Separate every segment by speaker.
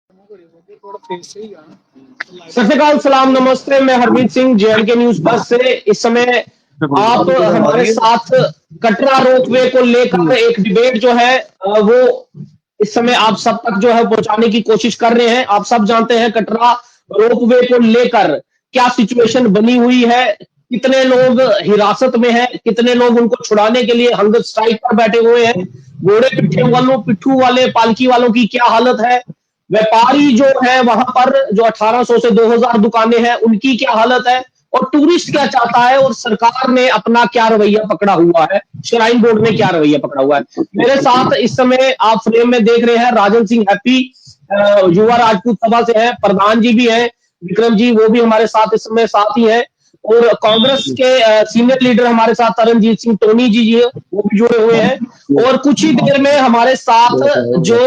Speaker 1: सत श्री अकाल, सलाम, नमस्ते। मैं Harmeet Singh, JNK news first से। इस समय आप हमारे साथ कटरा रोपवे को लेकर एक डिबेट जो है वो इस समय आप सब तक जो है पहुंचाने की कोशिश कर रहे हैं। आप सब जानते हैं कटरा रोपवे को लेकर क्या सिचुएशन बनी हुई है, कितने लोग हिरासत में हैं, कितने लोग उनको छुड़ाने के लिए हंगर स्ट्राइक पर बैठे हुए हैं, घोड़े पिट्ठू वाले पालकी वालों की क्या हालत है, व्यापारी जो है वहां पर जो 1800 से 2000 दुकानें हैं उनकी क्या हालत है, और टूरिस्ट क्या चाहता है, और सरकार ने अपना क्या रवैया पकड़ा हुआ है, श्राइन बोर्ड ने क्या रवैया पकड़ा हुआ है। मेरे साथ इस समय आप फ्रेम में देख रहे हैं राजन सिंह हैप्पी, युवा राजपूत सभा से हैं, प्रधान जी भी हैं, विक्रम जी वो भी हमारे साथ इस समय साथ ही है, और कांग्रेस के सीनियर लीडर हमारे साथ तरनजीत सिंह टोनी जी वो भी जुड़े हुए हैं। और कुछ ही देर में हमारे साथ जो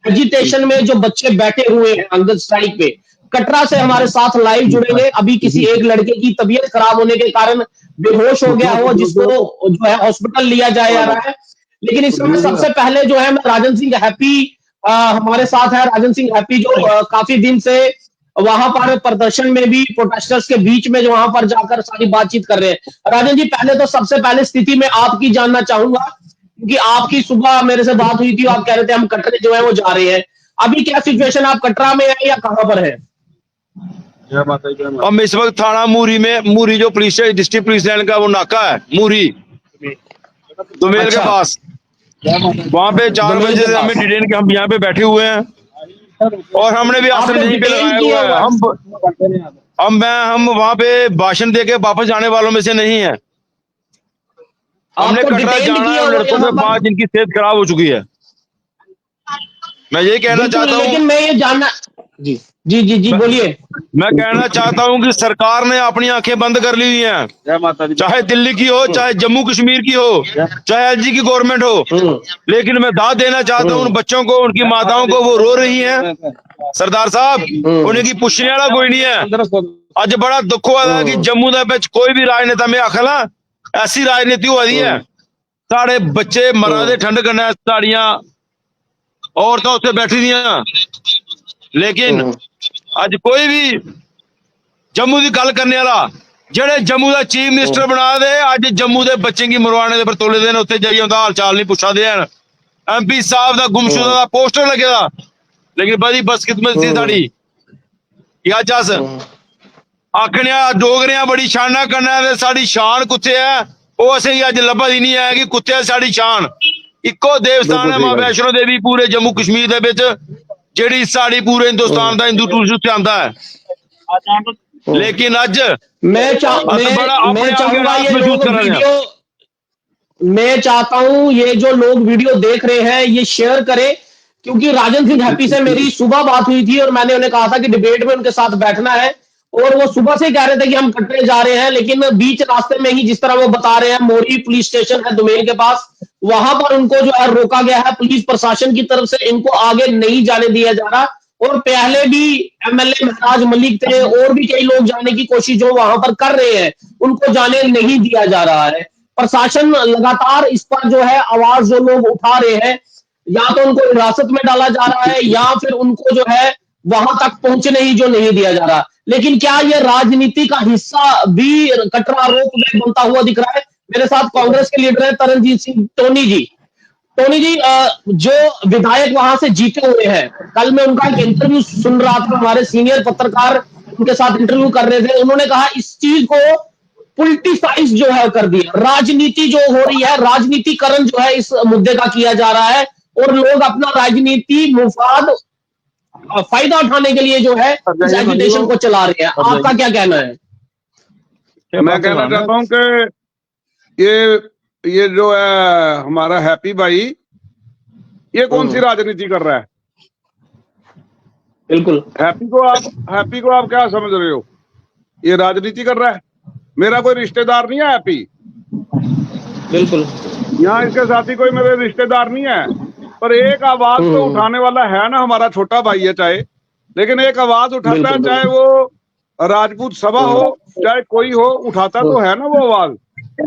Speaker 1: एजिटेशन में जो बच्चे बैठे हुए हैं अंगद स्ट्राइक पे, कटरा से हमारे साथ लाइव जुड़ेंगे। अभी किसी एक लड़के की तबीयत खराब होने के कारण बेहोश हो गया हो, जिसको जो है हॉस्पिटल लिया जा रहा है। लेकिन इस समय सबसे पहले जो है मैं राजन सिंह हैप्पी हमारे साथ है। राजन सिंह हैप्पी जो काफी दिन से वहां पर प्रदर्शन में भी प्रोटेस्टर्स के बीच में जो वहां पर जाकर सारी बातचीत कर रहे हैं। राजन जी, पहले तो सबसे पहले स्थिति में आपकी जानना चाहूंगा, क्योंकि आपकी सुबह मेरे से बात हुई थी, आप कह रहे थे हम कटरे जो है वो जा रहे हैं। अभी क्या सिचुएशन, आप कटरा में है या कहां पर है?
Speaker 2: हम इस वक्त थाना मूरी जो पुलिस डिस्ट्रिक्ट पुलिस लाइन का वो नाका है मूरी दुमेल के पास, वहां पे 4 बजे से हमें डिटेन के हम यहाँ पे बैठे हुए हैं और हमने भी आसन यहीं पे लगाया हुआ है। हम वहां पे भाषण देके वापस जाने वालों में से नहीं है। हमने कटरा जाना है लड़कों के पास जिनकी सेहत खराब हो चुकी है। मैं यही कहना चाहता हूँ,
Speaker 1: लेकिन मैं ये जानना जी जी जी जी बोलिए।
Speaker 2: मैं कहना चाहता हूं कि सरकार ने अपनी आंखें बंद कर ली हुई हैं, चाहे दिल्ली की हो, चाहे जम्मू कश्मीर की हो, चाहे LG की गवर्नमेंट हो। लेकिन मैं दाद देना चाहता हूं उन बच्चों को, उनकी माताओं को, वो रो रही हैं। सरदार साहब उनकी पुछने वाला कोई नहीं है। आज बड़ा दुख हुआ था कि जम्मू के कोई भी राजनेता में आखला ऐसी राजनीति हुआ दी है, साढ़े बच्चे मरा दे ठंड करना, साड़ियां औरतां उत्थे बैठी दियां, लेकिन अज कोई भी जम्मू की गल करने वाला जेड़े जम्मू का चीफ मिनिस्टर बना दे, अज जम्मू के बच्चे की मरवाने के बरतोले देन, उत्थे जाइए उनका हाल चाल नहीं पुछा दे। MP साहब का गुमशुदा का पोस्टर लगे दा, लेकिन बड़ी बदकिस्मत सी साड़ी अज अस आखने डोगरियां बड़ी शाना करना, साड़ी शान कुत्थे है वो असें अज लभा ही नहीं है कि कुत्थे है साड़ी शान। इको देवस्थान है मां वैष्णो देवी पूरे जम्मू कश्मीर दे विच, जेड़ी साड़ी पूरे हिंदुस्तान का हिंदू टूरिस्ट आंदा है। लेकिन अज मैं चाहूंगा
Speaker 1: मैं चाहता हूं ये जो लोग वीडियो देख रहे हैं ये शेयर करें, क्योंकि राजन सिंह हैप्पी से मेरी सुबह बात हुई थी और मैंने उन्हें कहा था कि डिबेट में उनके साथ बैठना है, और वो सुबह से कह रहे थे कि हम कटरे जा रहे हैं। लेकिन बीच रास्ते में ही जिस तरह वो बता रहे हैं, मोरी पुलिस स्टेशन है दुमेल के पास, वहां पर उनको जो है रोका गया है पुलिस प्रशासन की तरफ से, इनको आगे नहीं जाने दिया जा रहा। और पहले भी MLA महराज मलिक थे और भी कई लोग जाने की कोशिश जो वहां पर कर रहे हैं, उनको जाने नहीं दिया जा रहा है। प्रशासन लगातार इस पर जो है आवाज जो लोग उठा रहे हैं, या तो उनको हिरासत में डाला जा रहा है या फिर उनको जो है वहां तक पहुंचने ही जो नहीं दिया जा रहा। लेकिन क्या यह राजनीति का हिस्सा भी कटरा रोपवे बनता हुआ दिख रहा है? मेरे साथ कांग्रेस के लीडर है तरनजीत सिंह टोनी जी। टोनी जी, जो विधायक वहां से जीते हुए हैं, कल मैं उनका एक इंटरव्यू सुन रहा था, हमारे सीनियर पत्रकार उनके साथ इंटरव्यू कर रहे थे, उन्होंने कहा इस चीज को पॉलिटिसाइज जो है कर दिया, राजनीति जो हो रही है, राजनीतिकरण जो है इस मुद्दे का किया जा रहा है, और लोग अपना राजनीति मुफाद फायदा उठाने के लिए जो है इस एजुटेशन को चला रहे हैं। आपका क्या कहना है?
Speaker 3: मैं कहना चाहता हूं कि ये जो है हमारा हैप्पी भाई, ये कौन सी राजनीति कर रहा है?
Speaker 1: बिल्कुल।
Speaker 3: हैप्पी को आप क्या समझ रहे हो? ये राजनीति कर रहा है? मेरा कोई रिश्तेदार नहीं है हैप्पी,
Speaker 1: बिल्कुल।
Speaker 3: यहाँ इसके साथी कोई मेरे रिश्तेदार नहीं है, पर एक आवाज तो उठाने वाला है ना, हमारा छोटा भाई है चाहे, लेकिन एक आवाज उठाता है, चाहे वो राजपूत सभा हो चाहे कोई हो, उठाता तो है ना वो आवाज।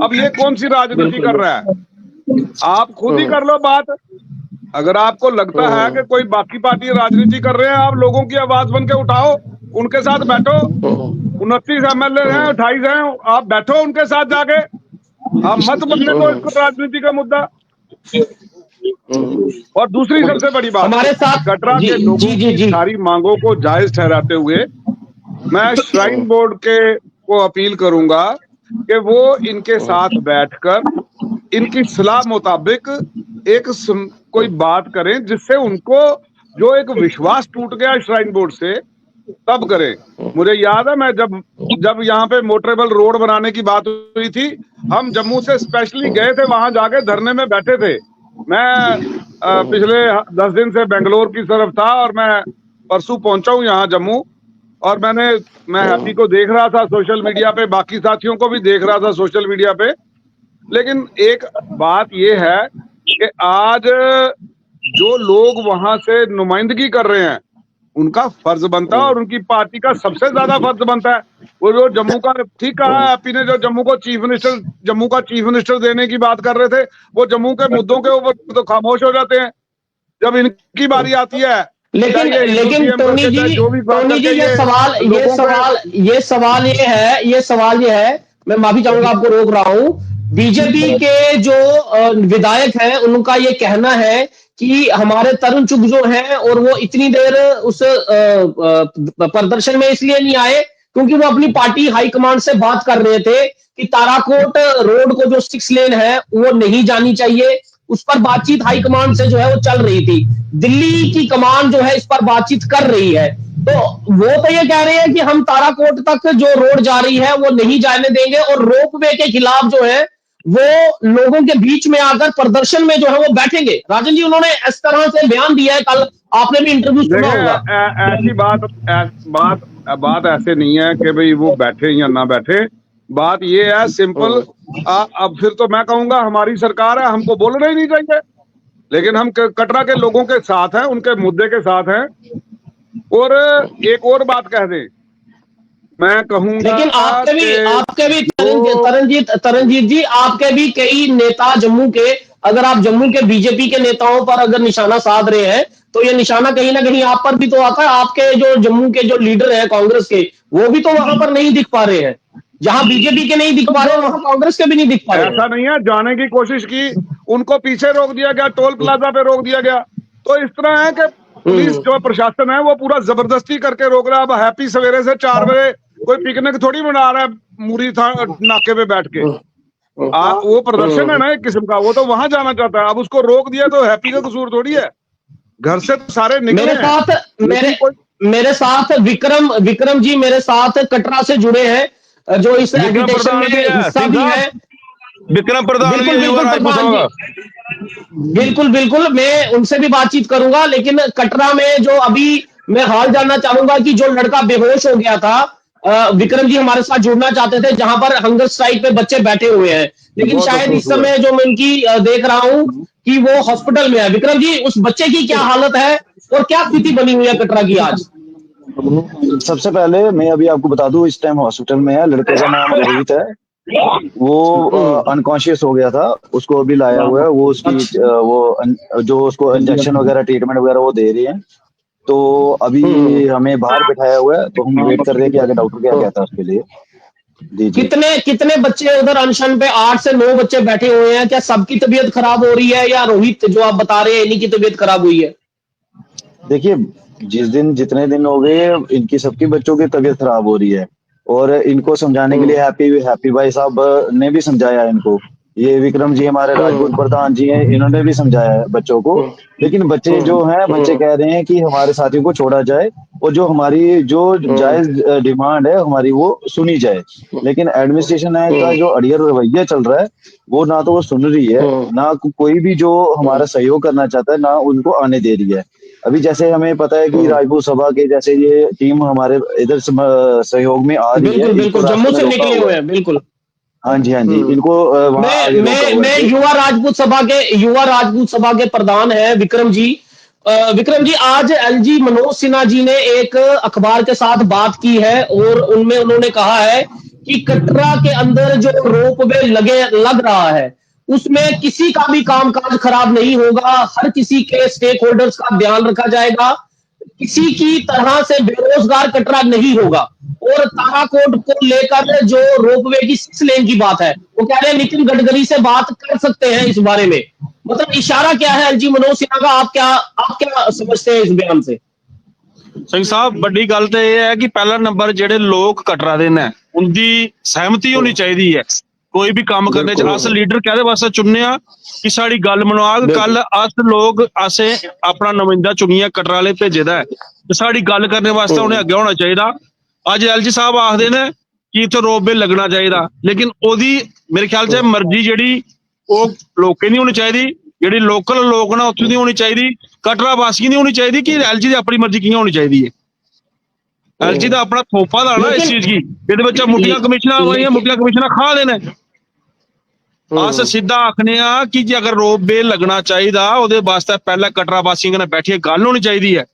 Speaker 3: अब ये कौन सी राजनीति कर रहा है? आप खुद ही कर लो बात। अगर आपको लगता है कि कोई बाकी पार्टी राजनीति कर रहे हैं, आप लोगों की आवाज बन के उठाओ, उनके साथ बैठो। 29 MLA हैं, 28 हैं, आप बैठो उनके साथ जाके। आप मत बनने दो इसको राजनीति का मुद्दा। और दूसरी सबसे बड़ी बात,
Speaker 1: हमारे साथ
Speaker 3: कटरा के लोगों की सारी मांगों को जायज ठहराते हुए मैं श्राइन बोर्ड को अपील करूंगा कि वो इनके साथ बैठकर इनकी सलाह मुताबिक एक कोई बात करें, जिससे उनको जो एक विश्वास टूट गया श्राइन बोर्ड से, तब करें। मुझे याद है, मैं जब यहाँ पे मोटरेबल रोड बनाने की बात हुई थी, हम जम्मू से स्पेशली गए थे, वहां जाके धरने में बैठे थे। मैं पिछले 10 दिन से बेंगलोर की तरफ था और मैं परसों पहुंचा हूँ यहाँ जम्मू, और मैं हैप्पी को देख रहा था सोशल मीडिया पे, बाकी साथियों को भी देख रहा था सोशल मीडिया पे। लेकिन एक बात ये है कि आज जो लोग वहां से नुमाइंदगी कर रहे हैं, उनका फर्ज बनता है, और उनकी पार्टी का सबसे ज्यादा फर्ज बनता है। वो जो जम्मू का, ठीक कहा है हैप्पी ने, जो जम्मू का चीफ मिनिस्टर देने की बात कर रहे थे, वो जम्मू के मुद्दों के ऊपर तो खामोश हो जाते हैं। जब इनकी बारी आती है,
Speaker 1: लेकिन टोनी जी ये सवाल ये है, मैं माफी चाहूंगा, आपको रोक रहा हूं। बीजेपी के जो विधायक हैं, उनका ये कहना है कि हमारे तरुण चुग जो हैं, और वो इतनी देर उस प्रदर्शन में इसलिए नहीं आए क्योंकि वो अपनी पार्टी हाईकमांड से बात कर रहे थे कि ताराकोट रोड को जो 6 लेन है वो नहीं जानी चाहिए। उस पर बातचीत हाईकमांड से जो है वो चल रही थी। दिल्ली की कमान जो है इस पर बातचीत कर रही है। तो वो तो ये कह रहे हैं कि हम ताराकोट तक जो रोड जा रही है वो नहीं जाने देंगे, और रोपवे के खिलाफ जो है वो लोगों के बीच में आकर प्रदर्शन में जो है वो बैठेंगे। राजन जी, उन्होंने इस तरह से बयान दिया है, कल आपने भी इंटरव्यू सुना होगा।
Speaker 3: ऐसी बात ऐसे नहीं है कि भाई वो बैठे या ना बैठे। बात ये है सिंपल, अब फिर तो मैं कहूंगा हमारी सरकार है, हमको बोलना ही नहीं चाहिए, लेकिन हम कटरा के लोगों के साथ हैं, उनके मुद्दे के साथ हैं। और एक और बात कह दें, मैं कहूंगा,
Speaker 1: लेकिन आपके भी तरनजीत जी, आपके भी कई नेता जम्मू के, अगर आप जम्मू के बीजेपी के नेताओं पर अगर निशाना साध रहे हैं, तो ये निशाना कहीं ना कहीं आप पर भी तो आता है। आपके जो जम्मू के जो लीडर हैं कांग्रेस के, वो भी तो वहां पर नहीं दिख पा रहे हैं। जहां बीजेपी के नहीं दिख पा रहे, वहां कांग्रेस के भी नहीं दिख पा रहे।
Speaker 3: ऐसा नहीं है, जाने की कोशिश की, उनको पीछे रोक दिया गया, टोल प्लाजा पे रोक दिया गया। तो इस तरह है कि पुलिस जो प्रशासन है वो पूरा जबरदस्ती करके रोक रहा है। अब हैप्पी सवेरे से 4 बजे कोई पिकनिक थोड़ी मना रहा है मूरी नाके पे बैठ के। वो प्रदर्शन है ना एक किस्म का, वो तो वहां जाना चाहता है। अब उसको रोक दिया तो हैप्पी का कसूर थोड़ी है, घर से तो सारे निकले।
Speaker 1: मेरे साथ विक्रम जी मेरे साथ कटरा से जुड़े हैं, जो इस एजिटेशन में हिस्सा भी है।
Speaker 2: विक्रम प्रधान
Speaker 1: बिल्कुल, मैं उनसे भी बातचीत करूंगा। लेकिन कटरा में जो अभी मैं हाल जानना चाहूंगा कि जो लड़का बेहोश हो गया था, विक्रम जी हमारे साथ जुड़ना चाहते थे, जहां पर हंगर स्ट्राइक पे बच्चे बैठे हुए हैं, लेकिन शायद इस समय जो मैं उनकी देख रहा हूं कि वो हॉस्पिटल में है। विक्रम जी, उस बच्चे की क्या हालत है और क्या स्थिति बनी हुई है कटरा की आज?
Speaker 4: सबसे पहले मैं अभी आपको बता दूं, इस टाइम हॉस्पिटल में है। लड़के का नाम रोहित है, वो अनकॉन्शियस हो गया था, उसको अभी लाया हुआ है। वो उसकी वो जो उसको इंजेक्शन वगैरह ट्रीटमेंट वगैरह वो दे रही है। तो अभी हमें बाहर बिठाया हुआ है, तो हम वेट कर रहे हैं कि आगे डॉक्टर क्या कहता है उसके लिए। जी।
Speaker 1: कितने बच्चे उधर अनशन पे? 8 से 9 बच्चे बैठे हुए हैं। क्या सबकी तबीयत खराब हो रही है, या रोहित जो आप बता रहे हैं इन्हीं की तबीयत खराब हुई है?
Speaker 4: देखिए, जितने दिन हो गए इनकी सबकी बच्चों की तबीयत खराब हो रही है, और इनको समझाने के लिए हैप्पी भाई साहब ने भी समझाया इनको। ये विक्रम जी हमारे राजपूत प्रधान जी हैं, इन्होंने भी समझाया है बच्चों को। लेकिन बच्चे जो हैं, बच्चे कह रहे हैं कि हमारे साथियों को छोड़ा जाए, और जो हमारी जो जायज डिमांड है हमारी वो सुनी जाए। लेकिन एडमिनिस्ट्रेशन का जो अड़ियल रवैया चल रहा है, वो ना तो वो सुन रही है, ना कोई भी जो हमारा सहयोग करना चाहता है, ना उनको आने दे रही है। अभी जैसे हमें पता है कि राजपूत सभा के जैसे ये टीम हमारे इधर सहयोग में आ रही है,
Speaker 1: बिल्कुल जम्मू से निकले हुए हैं। बिल्कुल,
Speaker 4: हाँ जी। इनको
Speaker 1: मैं युवा राजपूत सभा के प्रधान है विक्रम जी। विक्रम जी, आज एलजी मनोज सिन्हा जी ने एक अखबार के साथ बात की है, और उनमें उन्होंने कहा है कि कटरा के अंदर जो रोपवे लग रहा है उसमें किसी का भी कामकाज खराब नहीं होगा, हर किसी के स्टेक होल्डर्स का ध्यान रखा जाएगा, किसी की तरह से बेरोजगार कटरा नहीं होगा। और ताराकोट को लेकर जो रोपवे की 6 लेन की बात है, वो कह रहे हैं नितिन गडकरी से बात कर सकते हैं इस बारे में। मतलब इशारा क्या है एलजी मनोज सिन्हा का, आप क्या समझते हैं इस बयान से?
Speaker 5: ਸਿੰਘ ਸਾਹਿਬ ਵੱਡੀ ਗੱਲ ਤੇ ਇਹ ਹੈ ਕਿ ਪਹਿਲਾ ਨੰਬਰ ਜਿਹੜੇ ਲੋਕ ਕਟਰਾ ਦੇ ਨੇ ਉਹਦੀ ਸਹਿਮਤੀ ਹੋਣੀ ਚਾਹੀਦੀ ਹੈ ਕੋਈ ਵੀ ਕੰਮ ਕਰਨੇ ਚ। ਅਸ ਲੀਡਰ ਕਾਹਦੇ ਵਾਸਤੇ ਚੁਣਨੇ ਆ ਕਿ ਸਾਡੀ ਗੱਲ ਮਨਵਾ। ਕੱਲ ਅਸ ਲੋਕ ਅਸੇ ਆਪਣਾ ਨੁਮਾਇੰਦਾ ਚੁਣੀਆਂ ਕਟਰਾ ਵਾਲੇ ਭੇਜੇਦਾ ਤੇ ਸਾਡੀ ਗੱਲ ਕਰਨ ਵਾਸਤੇ ਉਹਨੇ ਅੱਗੇ ਹੋਣਾ ਚਾਹੀਦਾ। ਅੱਜ ਐਲਜੀ ਸਾਹਿਬ ਆਖਦੇ ਨੇ ਕਿ ਇੱਥੇ ਰੋਪਵੇ ਲੱਗਣਾ ਚਾਹੀਦਾ, ਲੇਕਿਨ ਉਹਦੀ ਮੇਰੇ ਖਿਆਲ ਚ ਮਰਜ਼ੀ ਜਿਹੜੀ ਉਹ ਲੋਕਾਂ ਦੀ ਹੋਣੀ ਚਾਹੀਦੀ, ਜਿਹੜੀ ਲੋਕਲ ਲੋਕ ਨਾ ਉੱਥੋਂ ਦੀ ਹੋਣੀ ਚਾਹੀਦੀ, ਕਟਰਾ ਵਾਸੀਆਂ ਦੀ ਹੋਣੀ ਚਾਹੀਦੀ ਕਿ ਐਲਜੀ ਦੀ ਆਪਣੀ ਮਰਜ਼ੀ ਕਿਵੇਂ ਹੋਣੀ ਚਾਹੀਦੀ ਹੈ। ਐਲਜੀ ਦਾ ਆਪਣਾ ਥੋਪਾ ਦਾ ਨਾ ਇਸ ਚੀਜ਼ ਦੀ, ਇਹਦੇ ਵਿੱਚ ਮੁੱਢਲੀਆਂ ਕਮਿਸ਼ਨਾਂ ਆਈਆਂ, ਮੁੱਢਲੀਆਂ ਕਮਿਸ਼ਨਾਂ ਖਾ ਦੇਣੇ। ਅਸ ਸਿੱਧਾ ਆਖਨੇ ਆ ਕਿ ਜੇ ਅਗਰ ਰੋਪਵੇ ਲੱਗਣਾ ਚਾਹੀਦਾ ਉਹਦੇ ਵਾਸਤੇ ਪਹਿਲਾਂ ਕਟਰਾ ਵਾਸੀਆਂ ਨਾਲ ਬੈਠੀਏ ਗੱਲ ਹੋਣੀ ਚਾਹੀਦੀ ਹੈ,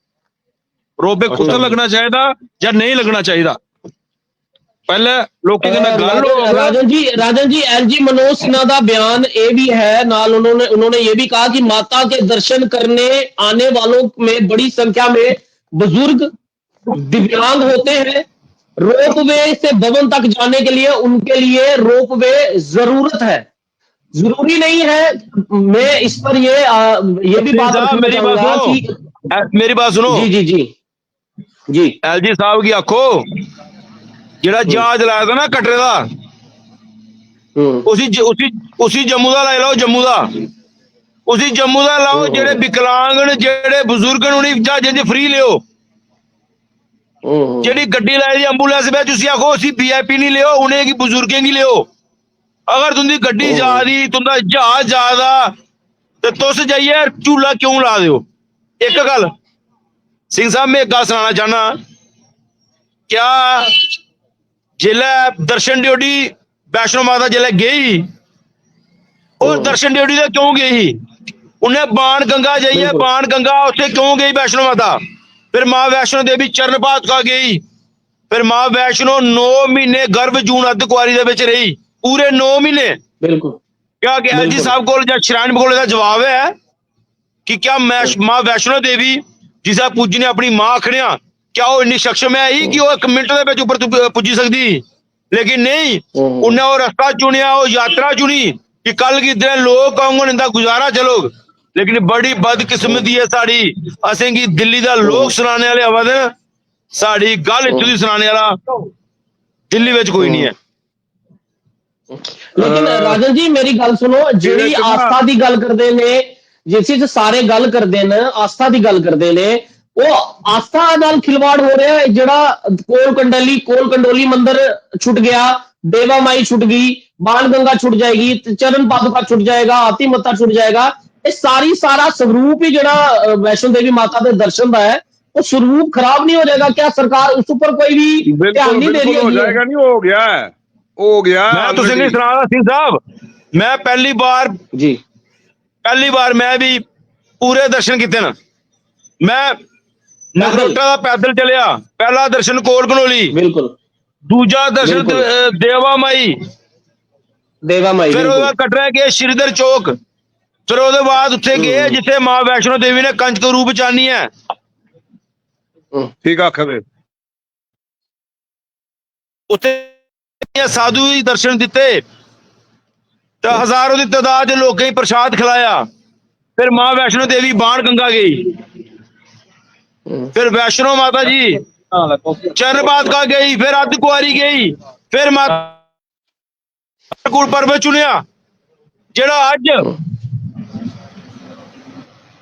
Speaker 5: ਰੋਪਵੇ ਕਿੱਥੇ ਲੱਗਣਾ ਚਾਹੀਦਾ ਜਾਂ ਨਹੀਂ ਲੱਗਣਾ ਚਾਹੀਦਾ, पहले लोगों के गल
Speaker 1: राजन जी एलजी मनोज सिन्हा का बयान ये भी है नाल, उन्होंने ये भी कहा कि माता के दर्शन करने आने वालों में बड़ी संख्या में बुजुर्ग दिव्यांग होते हैं। रोपवे से भवन तक जाने के लिए उनके लिए रोपवे जरूरत है, जरूरी नहीं है। मैं इस पर ये भी बात
Speaker 2: मेरी बात सुनो
Speaker 1: जी जी जी जी
Speaker 2: एलजी साहब की आखो ਜਿਹੜਾ ਜਹਾਜ਼ ਲਾਇਆ था ना कटरे का, उसी जम्मू का ला लो, जम्मू का उसी जम्मू का लाओ, जेड़े विकलांग ने जेड़े बुजुर्ग ने उन्हें जहाज़ च फ्री लियो, जेड़ी गड्डी लाई दी एंबुलेंस में तुसी आखो उसी वीआईपी नहीं लियो, उन्हें की बुजुर्गें की लियो। अगर तुंदी गड्डी जा दी, तुंदा जहाज जा दा ते तुस जाइए झूला क्यों ला दियो? एक गल सिंह साहब मैं एक गल सुनाना चाहना, क्या जिले दर्शन ड्यूटी वैष्णो माता जिले गई और दर्शन ड्यूटी तो क्यों गई? उन्हें बाण गंगा जाइए, बाण गंगा उससे क्यों गई वैष्णो माता? फिर माँ वैष्णो देवी चरणपात का गई, फिर माँ वैष्णो 9 महीने गर्भ जून अद्ध कुआरी दे विच रही, पूरे 9 महीने।
Speaker 1: बिल्कुल
Speaker 2: क्या एलजी साहब को श्राइन बोले का जवाब है कि क्या माँ वैष्णो देवी जिसे पूजी ने अपनी मां आखने क्या वो इन्नी सक्षम है ही कि वो 1 मिनट के ऊपर पुजी सकती? लेकिन नहीं, उन्हें वो रास्ता चुनिया, वो यात्रा चुनी कि कल की दिन लोग कहूंगे इनका गुजारा चलोग। लेकिन बड़ी बदकिस्मती है साड़ी, असें की दिल्ली का लोग सुनाने वाले आवाज है, साड़ी गल इत्थों दी सुनाने वाला दिल्ली में कोई नहीं है।
Speaker 1: लेकिन राजन जी मेरी गल सुनो, जी आस्था की गल करते ने, जिस सारे गल करते ने आस्था की गल करते ने, वो आस्था नाल खिलवाड़ हो रहा है। जड़ा कोल कंडोली मंदिर छुट गया, देवा माई छुट गई, बाण गंगा छुट जाएगी, चरण पादुका छुट जाएगा, हाथी मत्था छुट जाएगा। ये सारा स्वरूप ही जड़ा वैष्णो देवी माता के दर्शन का है, वो स्वरूप खराब नहीं हो जाएगा? क्या सरकार उस पर कोई भी ध्यान नहीं दे रही है?
Speaker 3: हो जाएगा नहीं, हो गया है, हो गया।
Speaker 2: मैं तुझे नहीं सुना रहा सिंह साहब, मैं पहली बार मैं भी पूरे दर्शन किए ना। मैं नगरोटा का पैदल चलिया, पहला दर्शन कोल कनोली, बिल्कुल दूजा दर्शन देवा माई, फिर कटरा गए श्रीधर चौक, फिर उसके बाद उत्थे गए जिथे मां वैष्णो देवी ने कंच के रूप च आनी है।
Speaker 3: ठीक आखदे
Speaker 2: उत्थे साधु ही दर्शन दिते तो हजारों की तादाद लोगों ही प्रसाद खिलाया। फिर मां वैष्णो देवी बाण गंगा गई, फिर वैष्णो माता जी चरणपात का गई, फिर अद्ध कुआरी गई, फिर माता पर्व चुनिया जेड़ा अज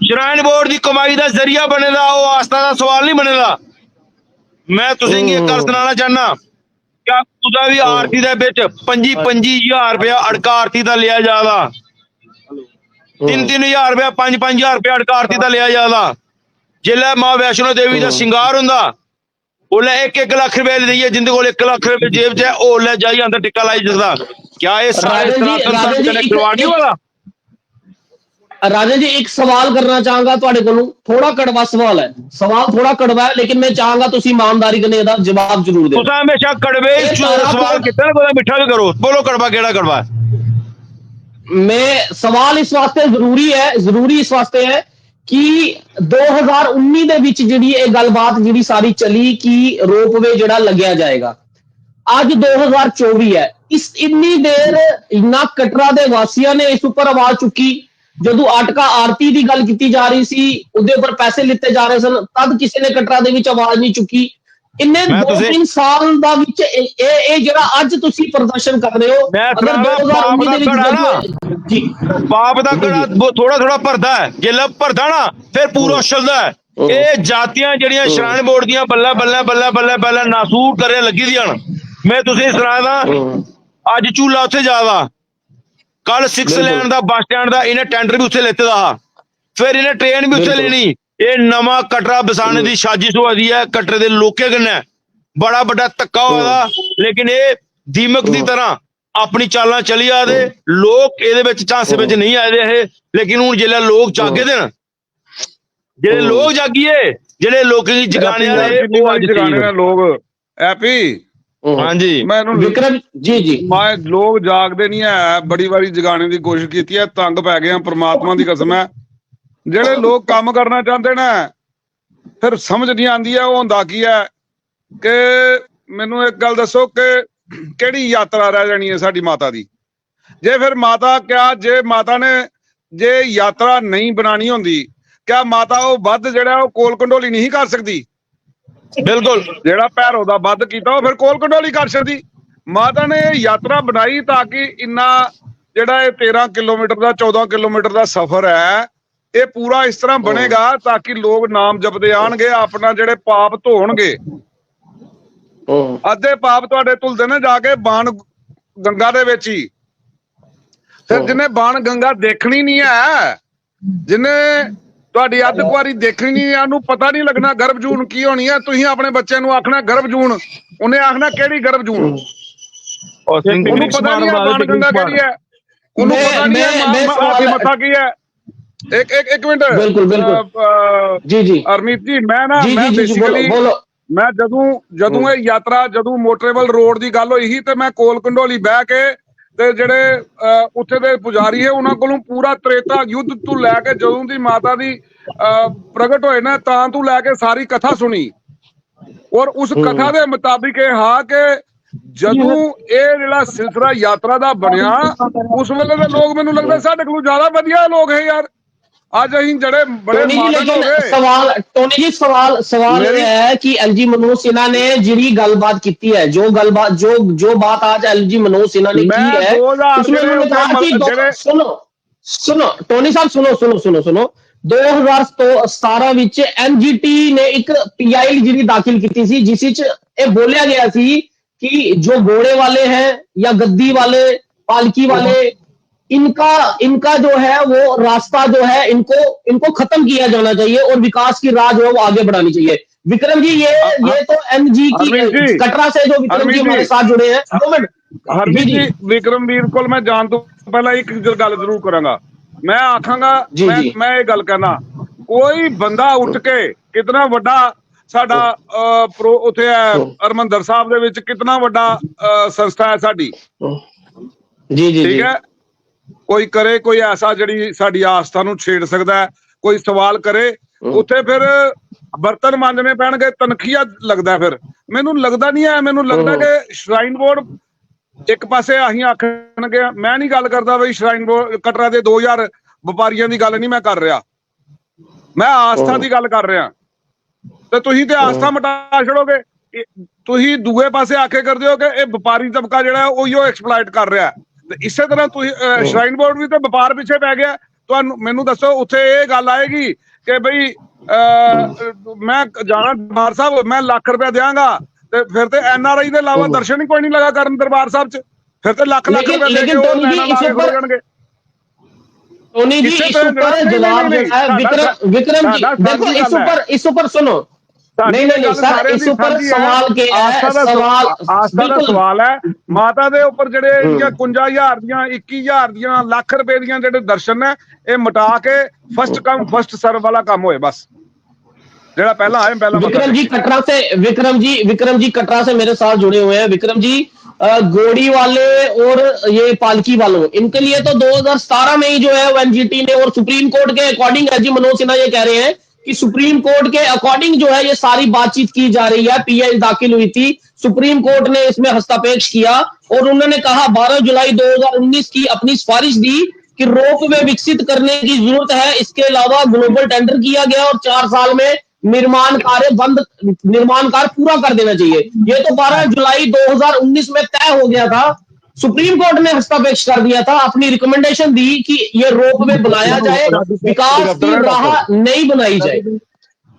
Speaker 2: श्राइन बोर्ड की कमाई का जरिया बनेगा, वो आस्था का सवाल नहीं बनेगा। मैं तुसें एक गल सुनाना चाहना, क्या कुदा भी आरती दे विच 25,000 रुपया अड़का आरती का लिया जाता, 3,000 रुपया 5,000 रुपया अड़का आरती का लिया जाता। जिले मां वैष्णो देवी का श्रृंगार होंदा ओले 1-1 लाख रुपए दईए, जिंदे कोल 1 लाख रुपए जेब च है ओले जाई अंदर टिक्का लाई जसदा। क्या ये सारे खिलवाड़ी वाला?
Speaker 1: राजन जी एक सवाल करना चाहूंगा तुहाडे कोलों, थोड़ा कड़वा सवाल है, थोड़ा कड़वा है, लेकिन मैं चाहूंगा तुसी ईमानदारी कन्नै इहदा जवाब जरूर देओ।
Speaker 2: तुसां हमेशा कड़वे सवाल किते ना, कोई मिठा भी करो, बोलो कड़वा केड़ा कड़वा है?
Speaker 1: मैं सवाल इस वास्ते जरूरी इस वास्ते है कि 2019 ਦੇ ਵਿੱਚ ਜਿਹੜੀ ਇਹ ਗੱਲਬਾਤ ਜਿਹੜੀ ਸਾਰੀ ਚਲੀ ਕਿ ਰੋਪਵੇ ਜਿਹੜਾ ਲੱਗਿਆ ਜਾਏਗਾ। ਅੱਜ 2024 ਹੈ। ਇਸ ਇੰਨੀ ਦੇਰ ਨਾ ਕਟਰਾ ਦੇ ਵਾਸੀਆਂ ਨੇ ਇਸ ਉੱਪਰ ਆਵਾਜ਼ ਚੁੱਕੀ, ਜਦੋਂ ਆਟਕਾ ਆਰਤੀ ਦੀ ਗੱਲ ਕੀਤੀ ਜਾ ਰਹੀ ਸੀ ਉਹਦੇ ਉੱਪਰ ਪੈਸੇ ਲਿੱਤੇ ਜਾ ਰਹੇ ਸਨ, ਤਦ ਕਿਸੇ ਨੇ ਕਟਰਾ ਦੇ ਵਿੱਚ ਆਵਾਜ਼ ਨਹੀਂ ਚੁੱਕੀ। ਇੰਨੇ 2-3 ਸਾਲ ਦਾ ਵਿੱਚ ਇਹ ਜਿਹੜਾ ਅੱਜ ਤੁਸੀਂ ਪ੍ਰਦਰਸ਼ਨ ਕਰ ਰਹੇ ਹੋ, ਅਗਰ 2019 ਦੇ ਵਿੱਚ ਜੀ
Speaker 2: ਪਾਪ ਦਾ ਘੜਾ ਥੋੜਾ ਥੋੜਾ ਭਰਦਾ ਹੈ, ਜੇ ਲੱਭ ਭਰਦਾ ਨਾ ਫਿਰ ਪੂਰਾ ਉਛਲਦਾ ਹੈ। ਇਹ ਜਾਤੀਆਂ ਜਿਹੜੀਆਂ ਸ਼ਰਾਨ ਬੋਰਡ ਦੀਆਂ ਬੱਲਾ ਬੱਲਾ ਬੱਲਾ ਬੱਲਾ ਬੱਲਾ ਨਾਸੂਰ ਕਰਨ ਲੱਗੀ ਦੀਆਂ ਮੈਂ ਤੁਸੀਂ ਸੁਣਾਦਾ। ਅੱਜ ਝੂਲਾ ਉੱਥੇ ਜਾਦਾ, ਕੱਲ 6 ਲੈਣ ਦਾ ਬੱਸ ਸਟੈਂਡ ਦਾ ਇਹਨੇ ਟੈਂਡਰ ਵੀ ਉੱਥੇ ਲੈਤੇ ਦਾ, ਫਿਰ ਇਹਨੇ ਟ੍ਰੇਨ ਵੀ ਉੱਥੇ ਲੈਣੀ। ਇਹ ਨਵਾਂ ਕਟਰਾ ਬਸਾਣੇ ਦੀ ਸਾਜ਼ਿਸ਼ ਹੋਈ ਹੈ ਕਟਰੇ ਦੇ ਲੋਕੇ ਕन्नै, बड़ा बड़ा धक्का होया। लेकिन ये दीमक की तरह अपनी चालां चली आदे, लोग ये झांसे में नहीं आए दे। लेकिन हुण जिहड़े लोग जागे दे, जिहड़े लोग जागिए, जिहड़े लोग जगाने वाले
Speaker 3: लोग हैप्पी
Speaker 2: हाँ जी
Speaker 1: विक्रम जी
Speaker 3: मैं लोग जागते नहीं है, बड़ी बारी जगाने की कोशिश की है, तंग पै गए परमात्मा की कसम है। जिहड़े लोग काम करना चाहते ना फिर समझ नहीं आती है वो हुंदा की है कि मैनू एक गल दसो कि किहड़ी यात्रा रह जानी है साडी माता दी। जे फिर माता क्या जे माता ने जे यात्रा नहीं बनानी होंदी, क्या माता वो वध जिहड़ा वो कोल कंडोली नहीं कर सकती?
Speaker 2: बिल्कुल
Speaker 3: जिहड़ा भैरो दा वध कीता वो फिर कोल कंडोली कर सकदी। माता ने यात्रा बनाई ताकि इन्ना जिहड़ा 13 किलोमीटर का 14 किलोमीटर का सफर है ये पूरा इस तरह बनेगा ताकि लोग नाम जपदे आणगे, अपना जिहड़े पाप धोणगे। अद्धे पाप तुहाडे धुलदे ने जाके बाण गंगा दे विच ही। फिर जिन्हें बाण गंगा देखनी नहीं है, जिन्हें तुहाडी अद्ध कुआरी देखनी नहीं है, उन्हें पता नहीं लगना गर्भ जून की होनी है। तुसीं अपने बच्चे नूं आखना गर्भ जून, उन्हें आखना केड़ी गर्भ जून, उन्हें पता नहीं है बाण गंगा केड़ी है, उन्हें पता नहीं है हाथी मत्था की है। एक मिनट
Speaker 1: बिल्कुल जी
Speaker 3: हरमीत जी मैं ना मैं बेसिकली मैं जदों ये यात्रा जदों मोटरेबल रोड की गल होई ही ते मैं कोल कंडोली बह के ते जेड़े उत्थे दे पुजारी है उन्हां कोलों पूरा त्रेता युद्ध तू लैके जदों दी माता दी प्रगट होए ना तां तू लैके सारी कथा सुनी। और उस कथा दे मुताबिक ये हा के जदों ये जेड़ा सिलसिला यात्रा दा बनया उस वेले दे लोग मैनूं लगदा साडे कोलों ज्यादा वधिया लोग है यार। आज अहीं जड़े बड़े
Speaker 1: टोनी जी सवाल ये है कि एलजी मनोज सिन्हा ने जिहड़ी गलबात की है, जो बात आज एलजी मनोज सिन्हा ने की है उसमें उन्होंने कहा कि सुनो टोनी साहब सुनो 2017 विच एनजीटी ने एक पीआई जिहड़ी दाखिल की सी जिस विच ये बोलिया गया सी कि जो घोड़े वाले हैं या गद्दी वाले पालकी वाले इनका जो है वो रास्ता जो है इनको खत्म किया जाना चाहिए और विकास की राह जो है वो आगे बढ़ानी चाहिए। विक्रम जी ये तो एमजी की कटरा से जो विक्रम जी हमारे साथ जुड़े हैं, 2 मिनट
Speaker 3: हरमीत जी विक्रम वीर को मैं जान तो पहला एक गल जरूर करांगा। मैं आखांगा मैं ये गल कहना कोई बंदा उठ के कितना वड्डा साडा उत्थे हरमंदर साहब दे विच कितना वड्डा संस्था है साडी
Speaker 1: जी
Speaker 3: ठीक है, कोई करे कोई ऐसा जिहड़ी साडी आस्था नूं छेड़ सकदा है, कोई सवाल करे उत्थे फिर बर्तन मांजने पैणगे, तनखीया लगदा फिर मैनूं लगदा नहीं है। मैनूं लगदा कि श्राइन बोर्ड एक पासे असीं आखणगे, मैं नहीं गल करदा बई श्राइन बोर्ड कटरा दे 2000 ਵਪਾਰੀਆਂ ਦੀ ਗੱਲ ਨਹੀਂ मैं कर रहा, मैं आस्था की गल कर रहा। तो तुसीं ते आस्था मिटा छड़ोगे, तुसीं दूए पासे आखे कर दिओ कि ਇਹ ਵਪਾਰੀ ਤਬਕਾ ਜਿਹੜਾ ਉਹੀਓ ਐਕਸਪਲੋਇਟ ਕਰ ਰਿਹਾ। ਤੇ ਇਸੇ ਤਰ੍ਹਾਂ ਤੁਸੀਂ ਸ਼ਰਾਈਨ ਬੋਰਡ ਵੀ ਤੇ ਵਪਾਰ ਪਿੱਛੇ ਪੈ ਗਿਆ। ਤੁਹਾਨੂੰ ਮੈਨੂੰ ਦੱਸੋ ਉੱਥੇ ਇਹ ਗੱਲ ਆਏਗੀ ਕਿ ਬਈ ਮੈਂ ਜਾਣਾ ਦਰਬਾਰ ਸਾਹਿਬ ਮੈਂ ਲੱਖ ਰੁਪਏ ਦਿਆਂਗਾ ਤੇ ਫਿਰ ਤੇ ਐਨਆਰਆਈ ਦੇ ਇਲਾਵਾ ਦਰਸ਼ਨ ਹੀ ਕੋਈ ਨਹੀਂ ਲਗਾ ਕਰਨ ਦਰਬਾਰ ਸਾਹਿਬ ਚ, ਫਿਰ ਤੇ ਲੱਖ ਰੁਪਏ ਦੇ ਕੇ ਉਹ ਲੈਣਾ ਲਾ ਕੇ ਖੜੇ ਜਾਣਗੇ।
Speaker 1: टोनी जी इस ऊपर जवाब देना है विक्रम जी देखो इस ऊपर सुनो नहीं सर इस ऊपर सवाल के
Speaker 3: आस्था ਦਾ सवाल है माता ਦੇ ਉੱਪਰ ਜਿਹੜੇ 51000 ਦੀਆਂ 21000 ਦੀਆਂ ਲੱਖ ਰੁਪਏ ਦੀਆਂ ਜਿਹੜੇ ਦਰਸ਼ਨ ਨੇ ਇਹ ਮਿਟਾ ਕੇ ਫਸਟ ਕਮ ਫਸਟ ਸਰਵ ਵਾਲਾ ਕੰਮ ਹੋਏ बस ਜਿਹੜਾ ਪਹਿਲਾਂ ਆਏ ਪਹਿਲਾਂ।
Speaker 1: विक्रम जी कटरा से विक्रम जी कटरा से मेरे साथ जुड़े हुए हैं। विक्रम जी घोड़ी वाले और ये पालकी वालों, इनके लिए तो 2017 में ही जो है वो एनजीटी ने और सुप्रीम कोर्ट के अकॉर्डिंग, जी मनोज सिन्हा ये कह रहे हैं कि सुप्रीम कोर्ट के अकॉर्डिंग जो है ये सारी बातचीत की जा रही है। पीआई दाखिल हुई थी, सुप्रीम कोर्ट ने इसमें हस्तक्षेप किया और उन्होंने कहा 12 जुलाई 2019 की अपनी सिफारिश दी कि रोपवे विकसित करने की जरूरत है। इसके अलावा ग्लोबल टेंडर किया गया और 4 साल में निर्माण कार्य पूरा कर देना चाहिए। ये तो 12 जुलाई 2019 में तय हो गया था। सुप्रीम कोर्ट ने हस्तक्षेप कर दिया था, अपनी रिकमेंडेशन दी कि ये रोपवे बनाया जाए, विकास की राह नहीं बनाई जाए।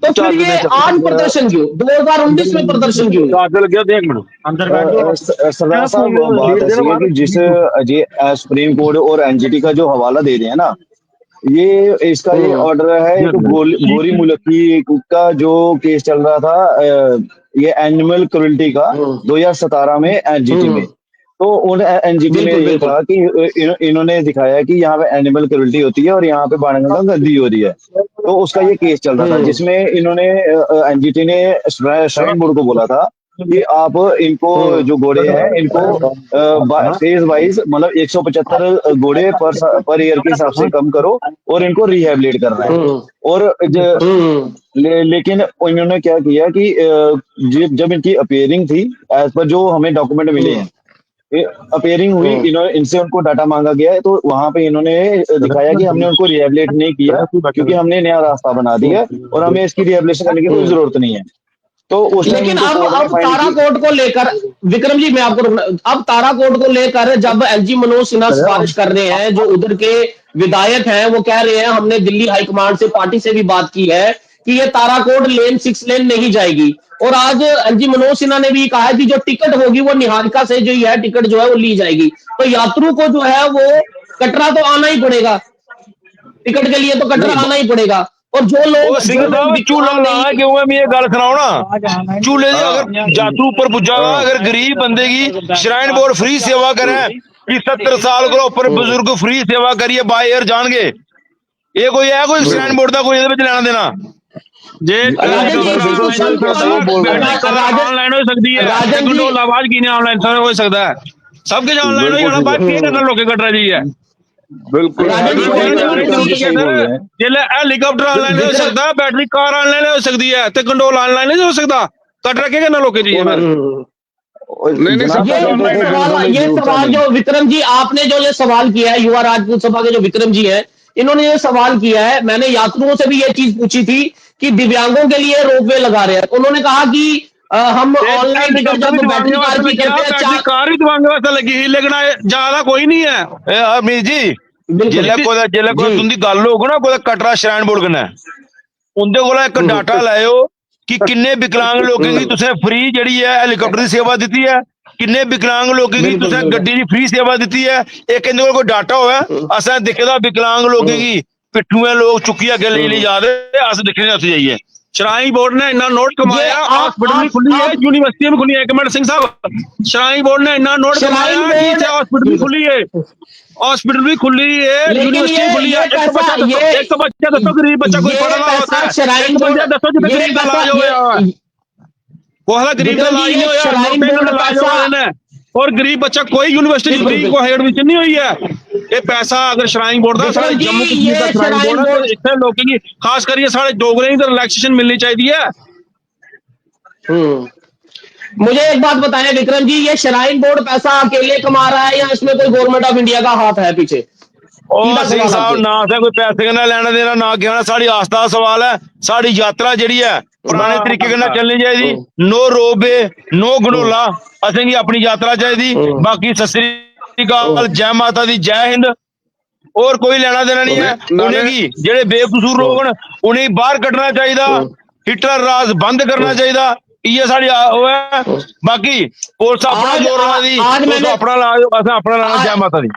Speaker 1: तो फिर ये आज प्रदर्शन क्यों, 2019 में प्रदर्शन क्यों?
Speaker 4: सरदार साहब, बात ऐसी है कि जिस ये सुप्रीम कोर्ट और एनजीटी का जो हवाला दे रहे हैं ना, ये इसका ये ऑर्डर है। तो गोरी मुलक्की का जो केस चल रहा था, ये एनिमल क्रुएल्टी का 2017 में एनजीटी में, तो उन एनजीटी में ये था कि इन्होंने दिखाया कि यहाँ पे एनिमल क्रुएल्टी होती है और यहाँ पे बाणगंगा गंदी हो रही है। तो उसका ये केस चल रहा था जिसमें इन्होंने एनजीटी ने श्राइन बोर्ड को बोला था कि आप इनको जो घोड़े हैं इनको फेज वाइज मतलब 175 घोड़े पर ईयर के हिसाब से कम करो और इनको रिहेबिलिट करना है। और लेकिन इन्होंने क्या किया कि जब इनकी अपियरिंग थी, एज पर जो हमें डॉक्यूमेंट मिले हैं, अपेयरिंग हुई, इनसे उनको डाटा मांगा गया है, तो वहां पे इन्होंने दिखाया कि हमने उनको रिहेबिलिट नहीं किया क्योंकि हमने नया रास्ता बना दिया और हमें इसकी रिहेबिलिटेशन करने की कोई जरूरत नहीं है। तो उस
Speaker 1: लेकिन अब तारा कोर्ट को लेकर, विक्रम जी मैं आपको अब तारा कोर्ट को लेकर जब एलजी मनोज सिन्हा सिफारिश कर रहे हैं, जो उधर के विधायक हैं वो कह रहे हैं हमने दिल्ली हाईकमांड से, पार्टी से भी बात की है कि ये ताराकोट लेन 6 लेन नहीं जाएगी। और आज एलजी मनोज सिन्हा ने भी कहा है कि जो टिकट होगी वो निहारिका से जो है टिकट जो है वो ली जाएगी। तो यात्रु को जो है वो कटरा तो आना ही पड़ेगा, टिकट के लिए तो कटरा आना ही पड़ेगा। और जो लोग
Speaker 2: चूल्हा ला क्यों है, मैं ये गल सुनाओ ना, चूल्हे अगर यात्रु ऊपर पुजा, अगर गरीब बंदे की श्राइन बोर्ड फ्री सेवा करे कि 70 साल को ऊपर बुजुर्ग फ्री सेवा करिए बाय एयर जाएंगे, ये कोई है कोई श्राइन बोर्ड का कोई लेना देना?
Speaker 5: जे ऑनलाइन हो सकती है, आवाज की ऑनलाइन सर हो सकता है, सबके ऑनलाइन हो जाना, बाकी करना लोके कटरा जी है।
Speaker 3: बिल्कुल
Speaker 5: हेलीकॉप्टर ऑनलाइन हो सकता है, बैटरी कार ऑनलाइन हो सकती है, तो कंट्रोल ऑनलाइन नहीं हो सकता, कटरा क्या करना लोके जी है।
Speaker 1: ये सवाल जो विक्रम जी आपने जो ये सवाल किया है, युवा राजपूत सभा के जो विक्रम जी है, इन्होंने ये सवाल किया है, मैंने यात्रियों से भी ये चीज पूछी थी कि दिव्यांगों के लिए रोपवे लगा रहे हैं, उन्होंने कहा कि हम ऑनलाइन टिकट जब बैटरी कार की करते हैं,
Speaker 5: कार ही दिव्यांगों वास्ते लगी ही, लेकिन ज्यादा कोई नहीं है।
Speaker 2: अमीर जी जिले को तुंदी गल होग ना कोई कटरा श्राइन बोर्ड कन्नै, उंदे कोला एक डाटा लाओ कि किन्ने विकलांग लोगों की तुसें फ्री जड़ी है हेलीकॉप्टर की सेवा दी है, किन्ने विकलांग लोगों की तुसें गड्डी की फ्री सेवा दी है। एक इंदे कोल कोई डाटा होवे, असें दिखे दा विकलांग लोगों की पिट्ठूए लोग चुकी अगे ले जा रहे, अस दिखने उत्थे जाइए।
Speaker 5: श्राइन बोर्ड ने इन्ना नोट कमाया, हॉस्पिटल भी खुली है, यूनिवर्सिटी भी खुली है। एक मिनट सिंह साहब, श्राइन बोर्ड ने इन्ना नोट कमाया कि हॉस्पिटल भी खुली है, हॉस्पिटल भी खुली है, यूनिवर्सिटी खुली है। एक तो बच्चा दसो गरीब बच्चा कोई पढ़ रहा होता है, दसो जितना गरीब का इलाज होया, कोहला गरीब का इलाज नहीं होया, और गरीब बच्चा कोई यूनिवर्सिटी फ्री को एडमिशन नहीं हुई है। ये पैसा अगर श्राइन बोर्ड का जम्मू कश्मीर का श्राइन बोर्ड है, इतने लोगों की खास करिए साढ़े डोगरे की रिलैक्सेशन मिलनी चाहिए।
Speaker 1: मुझे एक बात बताएं विक्रम जी, ये श्राइन बोर्ड पैसा अकेले कमा रहा है या इसमें कोई गवर्नमेंट ऑफ इंडिया का हाथ है पीछे?
Speaker 2: सिंह साहब ना से कोई पैसे कन्नै लेना देना ना कहना, साड़ी आस्था सवाल है। साड़ी यात्रा जी है पुराने तरीके कन्नै चलनी चाहिए, नो रोपवे नो गंडोला, असेंगी अपनी यात्रा चाहिए। बाकी सत श्री अकाल, जय माता दी, जय हिंद, और कोई लेना देना नहीं है। उन्हें जेडे बेकसूर लोग न उन्हें बाहर कटना चाहिए, हिटलर राज बंद करना चाहिए, ये साड़ी है। बाकी पुलिस अपना जोर ला दी, अपना ला, अपना लाना, जय माता दी।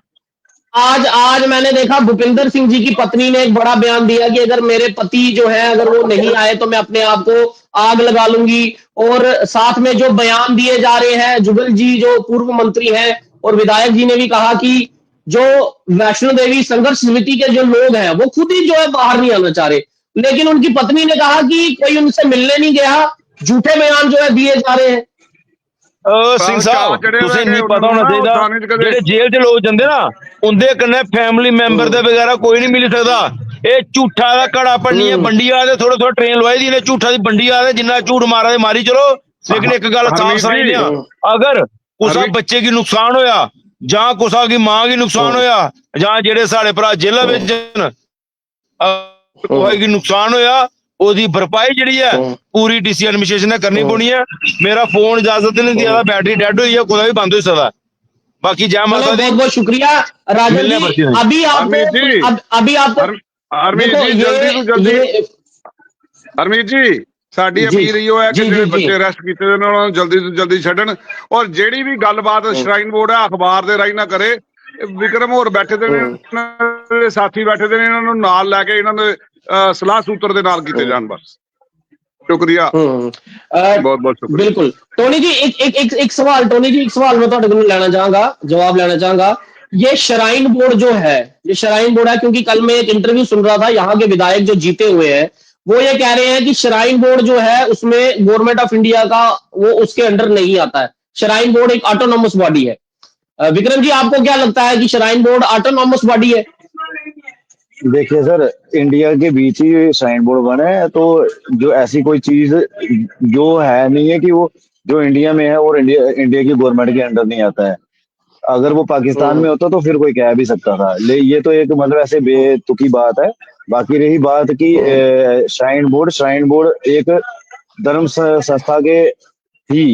Speaker 1: आज मैंने देखा भूपिंदर सिंह जी की पत्नी ने एक बड़ा बयान दिया कि अगर मेरे पति जो है अगर वो नहीं आए तो मैं अपने आप को आग लगा लूंगी। और साथ में जो बयान दिए जा रहे हैं, जुगल जी जो पूर्व मंत्री हैं और विधायक जी ने भी कहा कि जो वैष्णो देवी संघर्ष समिति के जो लोग हैं वो खुद ही जो है बाहर नहीं आना चाह रहे, लेकिन उनकी पत्नी ने कहा कि कोई उनसे मिलने नहीं गया, झूठे बयान जो है दिए जा रहे हैं।
Speaker 2: ਸਿੰਘ ਸਾਹਿਬ ਤੁਸੀਂ ਨਹੀਂ ਪਤਾ ਹੋਣਾ ਚਾਹੀਦਾ ਜਿਹੜੇ ਜੇਲ੍ਹ 'ਚ ਲੋਕ ਜਾਂਦੇ ਨਾ ਉਹਦੇ ਕन्ने ਫੈਮਿਲੀ ਮੈਂਬਰ ਦੇ ਵਗੈਰਾ ਕੋਈ ਨਹੀਂ ਮਿਲ ਸਕਦਾ। ਇਹ ਝੂਠਾ ਦਾ ਘੜਾ ਪੰਨੀ ਹੈ ਬੰਡੀ ਵਾਲੇ ਥੋੜਾ ਥੋੜਾ ਟ੍ਰੇਨ ਲਵਾਈ ਦੀ ਨੇ ਝੂਠਾ ਦੀ ਬੰਡੀ ਵਾਲੇ ਜਿੰਨਾ ਝੂਠ ਮਾਰਾ ਦੇ ਮਾਰੀ चलो। लेकिन एक गल साफ समझने अगर कुसा बच्चे की नुकसान होया जां कुसा की मां की नुकसान होया जां जेड़े साडे भरा जेला विच की नुकसान होया ओदी भरपाई जिहड़ी है पूरी डीसी एडमिनिस्ट्रेशन ने करनी पौनी है। मेरा फोन इजाजत नहीं दिया बैटरी डेड हुई है कुदा भी बंद हो सकदा। बाकी जय माता दी
Speaker 1: बहुत बहुत शुक्रिया राजन जी। अभी आपको
Speaker 3: हरमीत जी जल्दी तो जल्दी हरमीत जी ਸਾਡੀ ਅਪੀਲ ਇਹੋ ਹੈ ਕਿ ਜਿਹੜੇ ਬੱਚੇ ਅਰੈਸਟ ਕੀਤੇ ਨੇ ਉਹਨਾਂ ਨੂੰ ਜਲਦੀ ਤੋਂ ਜਲਦੀ ਛੱਡਣ ਔਰ ਜਿਹੜੀ ਵੀ ਗੱਲਬਾਤ ਸ਼ਰਾਈਨ ਬੋਰਡ ਹੈ ਅਖਬਾਰ ਦੇ ਰਾਹੀਂ ਨਾ ਕਰੇ। ਵਿਕਰਮ ਹੋਰ ਬੈਠੇ ਦੇ ਨੇ ਸਾਥੀ ਬੈਠੇ ਦੇ ਨੇ ਇਹਨਾਂ ਨੂੰ ਨਾਲ ਲੈ ਕੇ ਇਹਨਾਂ ਦੇ ਸਲਾਹ ਸੂਤਰ ਦੇ ਨਾਲ ਕੀਤੇ ਜਾਣ ਬਸ। शुक्रिया बहुत बहुत शुक्रिया।
Speaker 1: बिल्कुल टोनी जी एक सवाल टोनी जी एक सवाल मैं ਤੁਹਾਡੇ ਕੋਲੋਂ ਲੈਣਾ ਚਾਹਾਂਗਾ जवाब लेना चाहूंगा। ये श्राइन बोर्ड जो है ये श्राइन बोर्ड है क्योंकि कल मैं एक इंटरव्यू सुन रहा था यहाँ के विधायक जो जीते हुए हैं वो ये कह रहे हैं कि श्राइन बोर्ड जो है उसमें गवर्नमेंट ऑफ इंडिया का वो उसके अंडर नहीं आता है। श्राइन बोर्ड एक ऑटोनॉमस बॉडी है। विक्रम जी आपको क्या लगता है कि श्राइन बोर्ड ऑटोनॉमस बॉडी है?
Speaker 4: देखिए सर इंडिया के बीच ही श्राइन बोर्ड बना है तो जो ऐसी कोई चीज जो है नहीं है कि वो जो इंडिया में है और इंडिया की गवर्नमेंट के अंडर नहीं आता है। अगर वो पाकिस्तान में होता तो फिर कोई कह भी सकता था। ये तो एक मतलब ऐसे बेतुकी बात है। बाकी रही बात की श्राइन बोर्ड एक धर्म संस्था के ही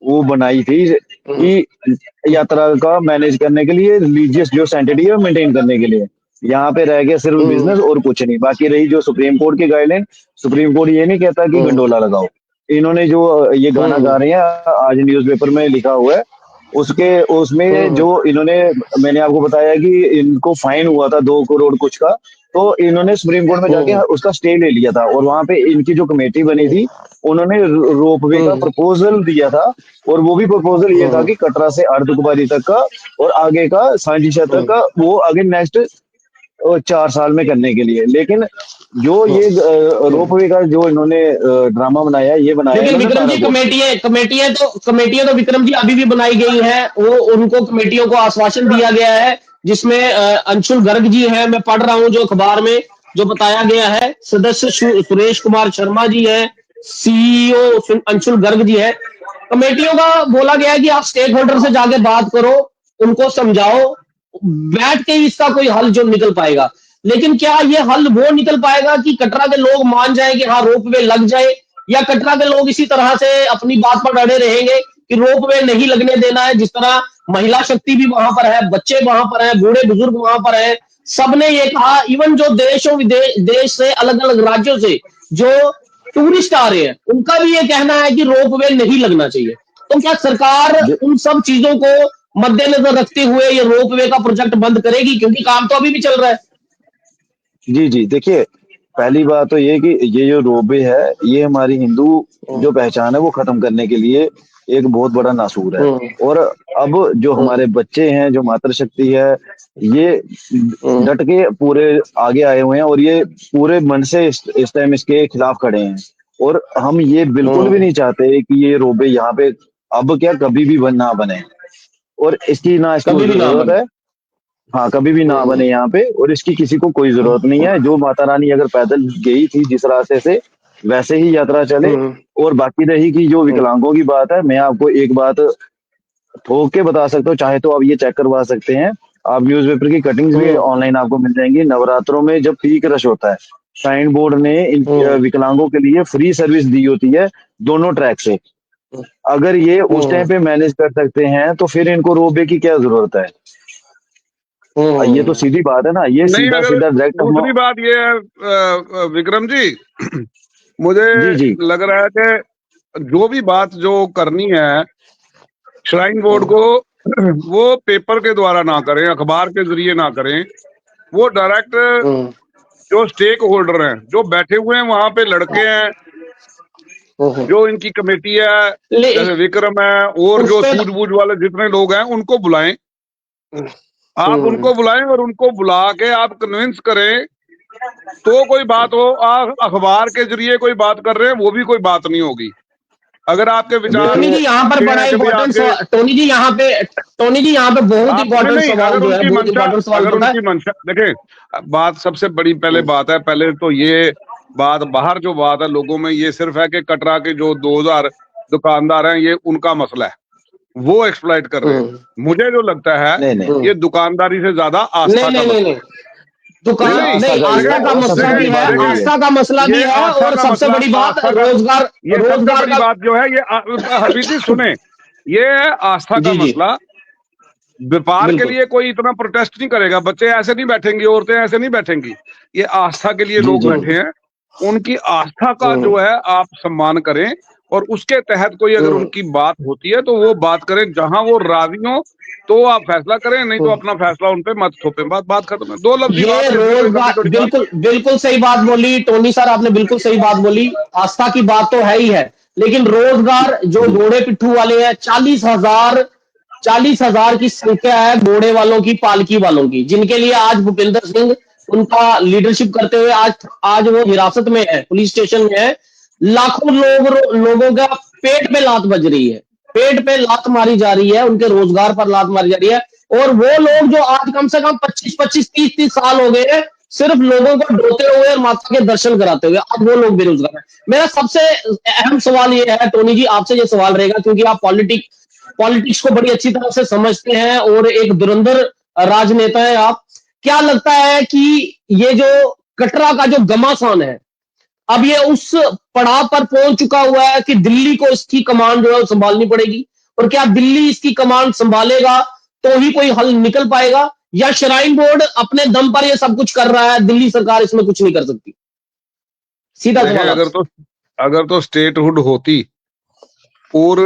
Speaker 4: वो बनाई थी कि यात्रा का मैनेज करने के लिए रिलीजियस जो सेंटिटी है मेंटेन करने के लिए। यहाँ पे रह गया सिर्फ बिजनेस और कुछ नहीं। बाकी रही जो सुप्रीम कोर्ट की गाइडलाइन सुप्रीम कोर्ट ये नहीं कहता कि गंडोला लगाओ। इन्होंने जो ये गाना गा रहे हैं आज न्यूज़पेपर में लिखा हुआ है उसमें जो इन्होंने मैंने आपको बताया कि इनको फाइन हुआ था 2 करोड़ कुछ का तो इन्होंने सुप्रीम कोर्ट में जाके उसका स्टे ले लिया था और वहां पे इनकी जो कमेटी बनी थी उन्होंने रोपवे का प्रपोजल दिया था और वो भी प्रपोजल ये था कि कटरा से अर्धकुमारी तक का और आगे का सांझीछा तक का वो आगे नेक्स्ट 4 साल में करने के लिए। लेकिन जो ये रोपवे का जो इन्होंने ड्रामा बनाया ये बनाया
Speaker 1: लेकिन विक्रम जी कमेटियां तो विक्रम जी अभी भी बनाई गई है। वो उनको कमेटियों को आश्वासन दिया गया है जिसमें अंशुल गर्ग जी हैं। मैं पढ़ रहा हूं जो अखबार में जो बताया गया है सदस्य सुरेश कुमार शर्मा जी है सीईओ अंशुल गर्ग जी है। कमेटियों का बोला गया है कि आप स्टेक होल्डर से जाके बात करो उनको समझाओ बैठ के इसका कोई हल जो निकल पाएगा। लेकिन क्या ये हल वो निकल पाएगा कि कटरा के लोग मान जाए कि हाँ रोपवे लग जाए या कटरा के लोग इसी तरह से अपनी बात पर अड़े रहेंगे कि रोपवे नहीं लगने देना है। जिस तरह महिला शक्ति भी वहां पर है बच्चे वहां पर है बूढ़े बुजुर्ग वहां पर है सबने ये कहा। इवन जो देशों देश से अलग अलग राज्यों से जो टूरिस्ट आ रहे हैं उनका भी ये कहना है कि रोपवे नहीं लगना चाहिए। तो क्या सरकार उन सब चीजों को मद्देनजर रखते हुए ये रोपवे का प्रोजेक्ट बंद करेगी क्योंकि काम तो अभी भी चल रहा है?
Speaker 4: जी देखिए पहली बात तो ये कि ये जो रोपवे है ये हमारी हिंदू जो पहचान है वो खत्म करने के लिए एक बहुत बड़ा नासूर है। और अब जो हमारे बच्चे हैं जो मातृशक्ति है ये डट के पूरे आगे आए हुए हैं और ये पूरे मन से इस टाइम इसके खिलाफ खड़े हैं। और हम ये बिल्कुल भी नहीं चाहते कि ये रोपवे यहाँ पे अब क्या कभी भी ना बने और इसकी जरूरत है। हाँ कभी भी ना बने यहाँ पे और इसकी किसी को कोई जरूरत नहीं है। जो माता रानी अगर पैदल गई थी जिस रास्ते से वैसे ही यात्रा चले। और बाकी रही कि जो विकलांगों की बात है मैं आपको एक बात ठोक के बता सकता हूँ चाहे तो आप ये चेक करवा सकते हैं। आप न्यूज़पेपर की कटिंग्स भी ऑनलाइन आपको मिल जाएंगी। नवरात्रों में जब पीक रश होता है श्राइन बोर्ड ने विकलांगों के लिए फ्री सर्विस दी होती है दोनों ट्रैक से। अगर ये उस टाइम पे मैनेज कर सकते हैं तो फिर इनको रोपवे की क्या जरूरत है? ये तो सीधी बात है ना। ये सीधा डायरेक्ट।
Speaker 3: दूसरी बात ये है विक्रम जी मुझे लग रहा है कि जो भी बात जो करनी है श्राइन बोर्ड को वो पेपर के द्वारा ना करें अखबार के जरिए ना करें। वो डायरेक्ट जो स्टेक होल्डर हैं जो बैठे हुए हैं वहां पे लड़के हैं जो इनकी कमेटी है जैसे विक्रम है और जो सूझबूझ वाले जितने लोग हैं उनको बुलाएं। आप उनको बुलाएं और उनको बुला के आप कन्विंस करें तो कोई बात हो। आप अखबार के जरिए कोई बात कर रहे हैं वो भी कोई बात नहीं होगी। अगर आपके विचार
Speaker 1: टोनी जी यहाँ पर बड़ा इम्पोर्टेंट टोनी जी यहाँ पे बहुत इम्पोर्टेंट सवाल जो है, बहुत इम्पोर्टेंट सवाल
Speaker 3: अगर
Speaker 1: पता है?
Speaker 3: उनकी मंशा देखें, बात सबसे बड़ी पहले बात है, पहले तो ये बात बाहर जो बात है लोगों में ये सिर्फ है कि कटरा के जो 2000 दुकानदार हैं ये उनका मसला है, वो एक्सप्लॉइट कर रहे हैं। मुझे जो लगता है ये दुकानदारी से ज्यादा आस्था का मसला है।
Speaker 1: दुकान नहीं, आस्था का मसला भी है, आस्था का मसला भी है, और सबसे बड़ी बात रोजगार
Speaker 3: बड़ी बात जो है ये हरवीर जी सुने, ये है आस्था का मसला। व्यापार के लिए कोई इतना प्रोटेस्ट नहीं करेगा, बच्चे ऐसे नहीं बैठेंगे, औरतें ऐसे नहीं बैठेंगी, ये आस्था के लिए लोग बैठे हैं। उनकी आस्था का जो है आप सम्मान करें, और उसके तहत कोई अगर उनकी बात होती है तो वो बात करें, जहां वो राजी हो तो आप फैसला करें, नहीं तो अपना फैसला उन पे मत थोपें। बात खत्म है। 2 लफ्ज
Speaker 1: ये रोजगार, बिल्कुल सही बात बोली टोनी सर, आपने बिल्कुल सही बात बोली। आस्था की बात तो है ही है, लेकिन रोजगार जो घोड़े पिट्ठू वाले हैं, 40,000 की संख्या है घोड़े वालों की, पालकी वालों की, जिनके लिए आज भूपिंदर सिंह उनका लीडरशिप करते हुए आज वो हिरासत में है, पुलिस स्टेशन में है। लाखों लोगों का पेट पे लात बज रही है, पेट पे लात मारी जा रही है, उनके रोजगार पर लात मारी जा रही है। और वो लोग जो आज कम से कम 25-25, 30-30 साल हो गए हैं सिर्फ लोगों को ढोते हुए और माता के दर्शन कराते हुए, आज वो लोग बेरोजगार हैं। मेरा सबसे अहम सवाल ये है टोनी जी, आपसे ये सवाल रहेगा, क्योंकि आप पॉलिटिक्स को बड़ी अच्छी तरह से समझते हैं और एक धुरंधर राजनेता है आप। क्या लगता है कि ये जो कटरा का जो घमासान है, अब ये उस पड़ाव पर पहुंच चुका हुआ है कि दिल्ली को इसकी कमान जो है संभालनी पड़ेगी? और क्या दिल्ली इसकी कमान संभालेगा तो ही कोई हल निकल पाएगा, या श्राइन बोर्ड अपने दम पर ये सब कुछ कर रहा है, दिल्ली सरकार इसमें कुछ नहीं कर सकती? सीधा सवाल।
Speaker 3: अगर तो स्टेटहुड होती और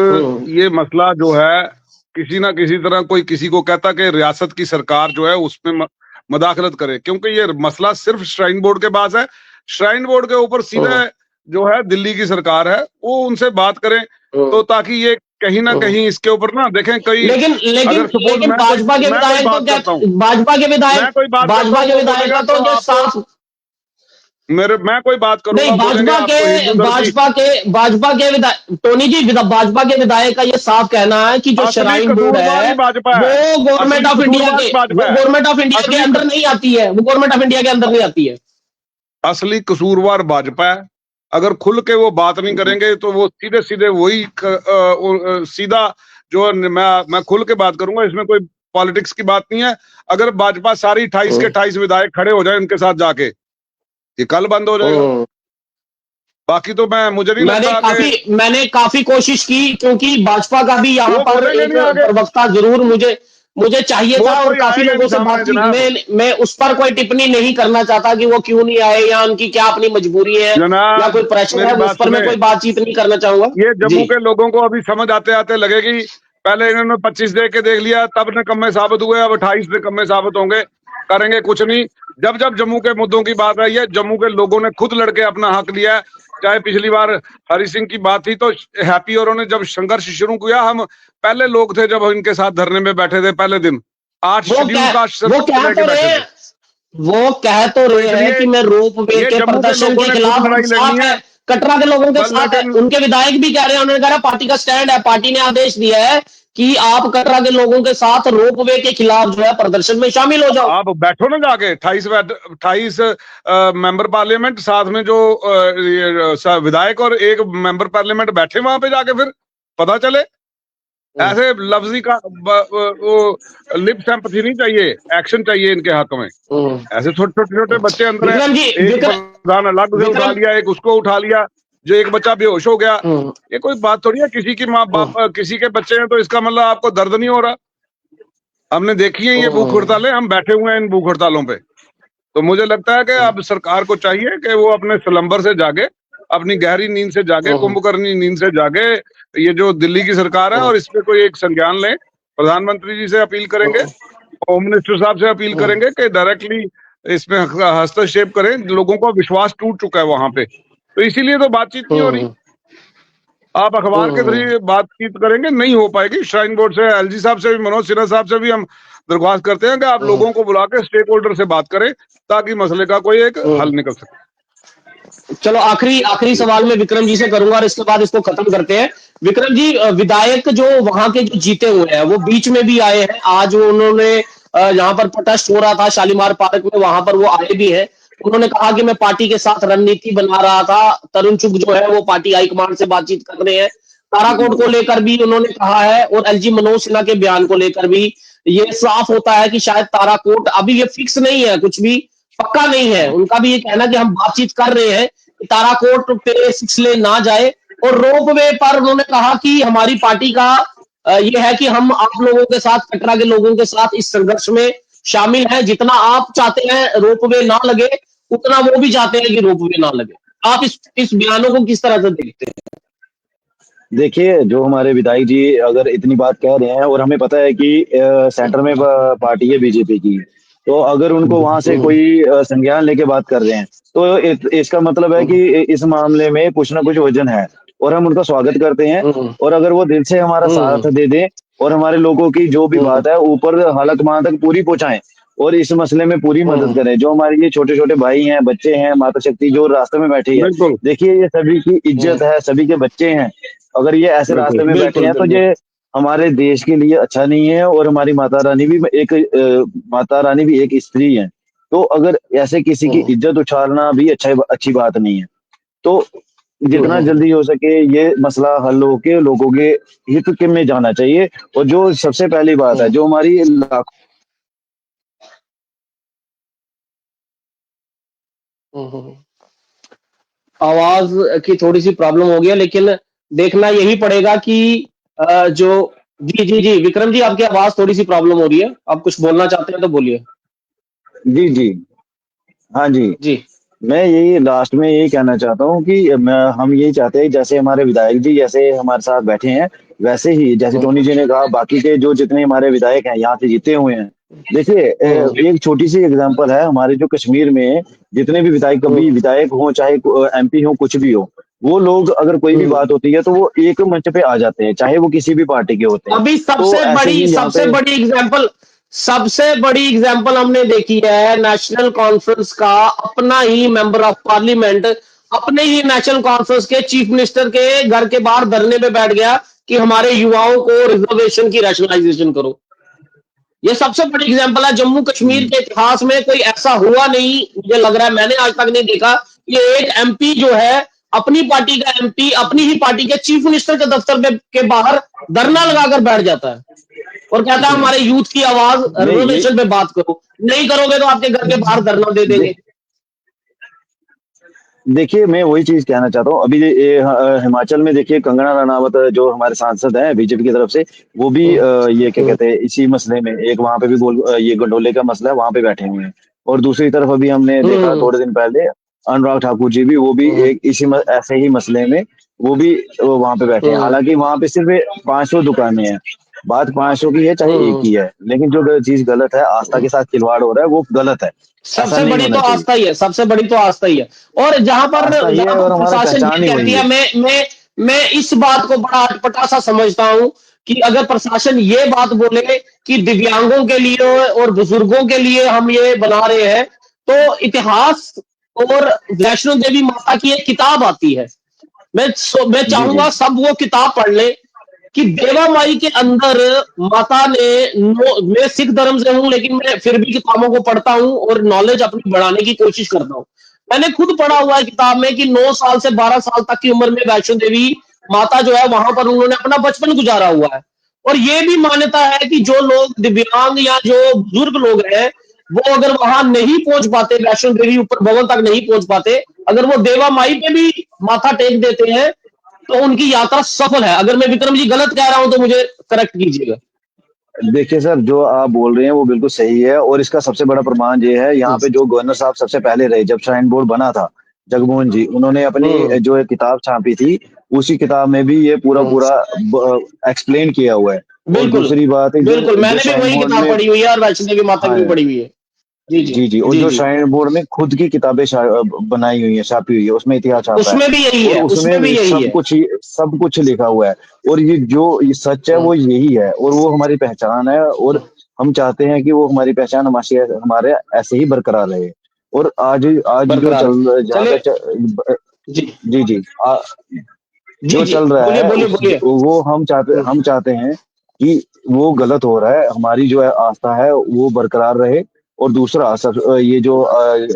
Speaker 3: ये मसला जो है किसी ना किसी तरह कोई किसी को कहता कि रियासत की सरकार जो है उसमें मदाखलत करे, क्योंकि ये मसला सिर्फ श्राइन बोर्ड के पास है। श्राइन बोर्ड के ऊपर सीधे जो है दिल्ली की सरकार है, वो उनसे बात करें तो ताकि ये कहीं ना कहीं इसके ऊपर ना देखें कई।
Speaker 1: लेकिन भाजपा के विधायक का तो जो साफ
Speaker 3: मैं कोई बात करूं
Speaker 1: नहीं, भाजपा के विधायक टोनी जी, भाजपा के विधायक का ये साफ कहना है कि जो श्राइन बोर्ड है वो गवर्नमेंट ऑफ इंडिया के अंदर नहीं आती है, वो गवर्नमेंट ऑफ इंडिया के अंदर नहीं आती है।
Speaker 3: असली कसूरवार भाजपा है। अगर खुल के वो बात नहीं करेंगे तो वो सीधे वही सीधा जो मैं खुल के बात करूंगा, इसमें कोई पॉलिटिक्स की बात नहीं है। अगर भाजपा सारी 28 के 28 विधायक खड़े हो जाए उनके साथ जाके, ये कल बंद हो जाएगा। बाकी तो मुझे नहीं लगता।
Speaker 1: मैंने काफी कोशिश की, क्योंकि भाजपा का भी यहाँ पर एक प्रवक्ता जरूर मुझे चाहिए था, और काफी लोगों से बात की। मैं उस पर कोई टिप्पणी नहीं करना चाहता कि वो क्यों नहीं आए या उनकी क्या अपनी मजबूरी है या कोई प्रेशर है, उस पर मैं कोई बातचीत नहीं करना चाहूंगा।
Speaker 3: ये जम्मू के लोगों को अभी समझ आते आते लगेगी, पहले इन्होंने 25 दे के देख लिया, तब निकम्मे साबित हुए, अब 28 निकम्मे साबित होंगे, करेंगे कुछ नहीं। जब जम्मू के मुद्दों की बात आई है, जम्मू के लोगों ने खुद लड़के अपना हक लिया है। चाहे पिछली बार हरि सिंह की बात थी तो हैप्पी और ने जब संघर्ष शुरू किया, हम पहले लोग थे जब इनके साथ धरने में बैठे थे पहले दिन। 8 शेड्यूल कास्ट
Speaker 1: वो कह तो रहे हैं कि मैं रोपवे के प्रदर्शन के खिलाफ कटरा के लोगों के साथ है। उनके विधायक भी कह रहे हैं, उन्होंने कहा पार्टी का स्टैंड है, पार्टी ने आदेश दिया है कि आप कटरा के लोगों के साथ रोपवे के खिलाफ जो है प्रदर्शन में शामिल हो जाओ।
Speaker 3: आप बैठो ना जाके 28 मेंबर पार्लियामेंट, साथ में जो विधायक और एक मेंबर पार्लियामेंट बैठे वहां पे जाके, फिर पता चले। ऐसे लफ्जी का वो लिप सिंपैथी नहीं चाहिए, एक्शन चाहिए इनके हाथ में। ऐसे छोटे बच्चे अंदर है, एक प्रधान अलग से उठा लिया, एक उसको उठा लिया, जो एक बच्चा बेहोश हो गया। ये कोई बात थोड़ी है, किसी की माँ बाप किसी के बच्चे हैं तो इसका मतलब आपको दर्द नहीं हो रहा। हमने देखी है ये भूख हड़तालें, हम बैठे हुए हैं इन भूख हड़तालों पे। तो मुझे लगता है कि अब सरकार को चाहिए कि वो अपने स्लंबर से जागे, अपनी गहरी नींद से जागे, कुंभकर्णी नींद से जागे। ये जो दिल्ली की सरकार है और इस पे कोई एक संज्ञान लें। प्रधानमंत्री जी से अपील करेंगे, होम मिनिस्टर साहब से अपील करेंगे कि डायरेक्टली इसमें हस्तक्षेप करें। लोगों का विश्वास टूट चुका है वहां पे, तो इसीलिए तो बातचीत नहीं हो रही। आप अखबार के जरिए बातचीत करेंगे, नहीं हो पाएगी। श्राइन बोर्ड से, एलजी साहब से भी, मनोज सिन्हा साहब से भी हम दरख्वास्त करते हैं कि आप लोगों को बुला के स्टेक होल्डर से बात करें ताकि मसले का कोई एक हल निकल सके।
Speaker 1: चलो आखिरी आखिरी सवाल मैं विक्रम जी से करूंगा और इसके बाद इसको खत्म करते हैं। विक्रम जी, विधायक जो वहां के जो जीते हुए हैं वो बीच में भी आए हैं। आज उन्होंने यहाँ पर प्रोटेस्ट हो रहा था शालीमार पार्क में, वहां पर वो आए भी हैं। उन्होंने कहा कि मैं पार्टी के साथ रणनीति बना रहा था। तरुण चुग जो है वो पार्टी हाईकमान से बातचीत कर रहे हैं। ताराकोट को लेकर भी उन्होंने कहा है और एलजी मनोज सिन्हा के बयान को लेकर भी ये साफ होता है कि शायद ताराकोट अभी ये फिक्स नहीं है, कुछ भी पक्का नहीं है। उनका भी ये कहना कि हम बातचीत कर रहे हैं कि ताराकोट पे 6 लेन ना जाए। और रोप वे पर उन्होंने कहा कि हमारी पार्टी का ये है कि हम आप लोगों के साथ, कटरा के लोगों के साथ इस संघर्ष में शामिल हैं। जितना आप चाहते हैं रोप वे ना लगे, उतना वो भी चाहते हैं कि रोप वे ना लगे। आप इस बयानों को किस तरह से देखते हैं?
Speaker 4: देखिए, जो हमारे विधायक जी अगर इतनी बात कह रहे हैं और हमें पता है कि सेंटर में पार्टी है बीजेपी की, तो अगर उनको वहां से कोई संज्ञान लेके बात कर रहे हैं तो इसका मतलब है कि इस मामले में कुछ ना कुछ वजन है और हम उनका स्वागत करते हैं। और अगर वो दिल से हमारा साथ दे दें और हमारे लोगों की जो भी बात है ऊपर हालाकमान तक पूरी पहुंचाएं और इस मसले में पूरी मदद करें। जो हमारे ये छोटे छोटे भाई हैं, बच्चे हैं, माता शक्ति जो रास्ते में बैठी है,
Speaker 3: बिल्कुल
Speaker 4: देखिए ये सभी की इज्जत है, सभी के बच्चे हैं। अगर ये ऐसे रास्ते में बैठे हैं तो ये हमारे देश के लिए अच्छा नहीं है। और हमारी माता रानी भी एक स्त्री है, तो अगर ऐसे किसी की इज्जत उछालना भी अच्छी बात नहीं है। तो जितना जल्दी हो सके ये मसला हल होके लोगों के हित के में जाना चाहिए। और जो सबसे पहली बात है, जो हमारी
Speaker 1: आवाज की थोड़ी सी प्रॉब्लम हो गया, लेकिन देखना यही पड़ेगा कि जो जी जी जी विक्रम जी, आपकी आवाज थोड़ी सी प्रॉब्लम हो रही है। आप कुछ बोलना चाहते हैं तो बोलिए।
Speaker 4: जी जी, हाँ जी,
Speaker 1: जी
Speaker 4: मैं यही लास्ट में यही कहना चाहता हूँ कि हम यही चाहते हैं जैसे हमारे विधायक जी जैसे हमारे साथ बैठे हैं, वैसे ही जैसे टोनी जी ने कहा बाकी के जो जितने हमारे विधायक हैं यहाँ से जीते हुए हैं। देखिए, एक छोटी सी एग्जांपल है, हमारे जो कश्मीर में जितने भी विधायक कभी विधायक हो चाहे एमपी हो कुछ भी हो, वो लोग अगर कोई भी बात होती है तो वो एक मंच पे आ जाते हैं, चाहे वो किसी भी पार्टी के होते हैं।
Speaker 1: अभी
Speaker 4: तो ऐसे ही यहाँ पे
Speaker 1: सबसे बड़ी एग्जांपल हमने देखी है नेशनल कॉन्फ्रेंस का। अपना ही मेंबर ऑफ पार्लियामेंट अपने ही नेशनल कॉन्फ्रेंस के चीफ मिनिस्टर के घर के बाहर धरने पे बैठ गया कि हमारे युवाओं को रिजर्वेशन की रैशनलाइजेशन करो। ये सबसे बड़ी एग्जांपल है। जम्मू कश्मीर के इतिहास में कोई ऐसा हुआ नहीं, मुझे लग रहा है, मैंने आज तक नहीं देखा। ये एक एमपी जो है, अपनी पार्टी का एमपी अपनी ही पार्टी के चीफ मिनिस्टर के दफ्तर के बाहर धरना लगाकर बैठ जाता है और कहता है हमारे यूथ की आवाज रिजर्वेशन पे बात करो। नहीं करोगे तो आपके घर के बाहर धरना दे देंगे।
Speaker 4: देखिए, मैं वही चीज कहना चाहता हूँ। अभी हिमाचल में देखिए कंगना रनावत जो हमारे सांसद हैं बीजेपी की तरफ से, वो भी ये क्या कहते हैं इसी मसले में एक वहां पे भी ये गंडोले का मसला है, वहां पे बैठे हुए हैं। और दूसरी तरफ अभी हमने देखा थोड़े दिन पहले अनुराग ठाकुर जी भी, वो भी एक ऐसे ही मसले में वो भी वहां पे बैठे हैं। हालांकि वहां पे सिर्फ 500 दुकानें हैं, बात 500 की है चाहे एक ही है, लेकिन जो चीज गलत है, आस्था के साथ खिलवाड़ हो रहा है, वो गलत है।
Speaker 1: सबसे बड़ी तो आस्था ही है, सबसे बड़ी तो आस्था ही है। और जहां पर प्रशासन ये कहती है, मैं इस बात को बड़ा अटपटा सा समझता हूं कि अगर प्रशासन ये बात बोले कि दिव्यांगों के लिए और बुजुर्गों के लिए हम ये बना रहे हैं, तो इतिहास और वैष्णो देवी माता की एक किताब आती है। मैं चाहूंगा सब वो किताब पढ़ ले कि देवा माई के अंदर माता ने मैं सिख धर्म से हूं लेकिन मैं फिर भी किताबों को पढ़ता हूं और नॉलेज अपनी बढ़ाने की कोशिश करता हूं। मैंने खुद पढ़ा हुआ है किताब में कि 9 साल से 12 साल तक की उम्र में वैष्णो देवी माता जो है वहां पर उन्होंने अपना बचपन गुजारा हुआ है। और ये भी मान्यता है कि जो लोग दिव्यांग या जो बुजुर्ग लोग हैं वो अगर वहां नहीं पहुंच पाते, वैष्णो देवी ऊपर भवन तक नहीं पहुंच पाते, अगर वो देवा माई पे भी माथा टेक देते हैं तो उनकी यात्रा सफल है। अगर मैं विक्रम जी गलत कह रहा हूं तो मुझे करेक्ट कीजिएगा।
Speaker 4: देखिए सर, जो आप बोल रहे हैं वो बिल्कुल सही है और इसका सबसे बड़ा प्रमाण ये है, यहाँ पे जो गवर्नर साहब सबसे पहले रहे जब श्राइन बोर्ड बना था, जगमोहन जी, उन्होंने अपनी जो एक किताब छापी थी, उसी किताब में भी ये पूरा एक्सप्लेन किया हुआ है। और दूसरी बात है
Speaker 1: बिल्कुल, मैंने भी वही किताब पढ़ी हुई है और वैष्णो देवी माता की भी पढ़ी हुई है।
Speaker 4: जी जी, और जो श्राइन बोर्ड ने खुद की किताबें बनाई हुई है, छापी हुई है, उसमें इतिहास छापा है,
Speaker 1: उसमें भी यही है, उसमें भी यही है,
Speaker 4: सब कुछ लिखा हुआ है। और ये सच है वो यही है और वो हमारी पहचान है। और हम चाहते हैं कि वो हमारी पहचान हमारे ऐसे ही बरकरार रहे। और आज आज जो
Speaker 1: बरकरार चले। जी
Speaker 4: जी जी
Speaker 1: जी
Speaker 4: जो
Speaker 1: जी,
Speaker 4: चल रहा
Speaker 1: बोलिए
Speaker 4: है
Speaker 1: बोलिए बोलिए।
Speaker 4: वो हम चाहते हैं कि वो गलत हो रहा है, हमारी जो है आस्था है वो बरकरार रहे। और दूसरा ये जो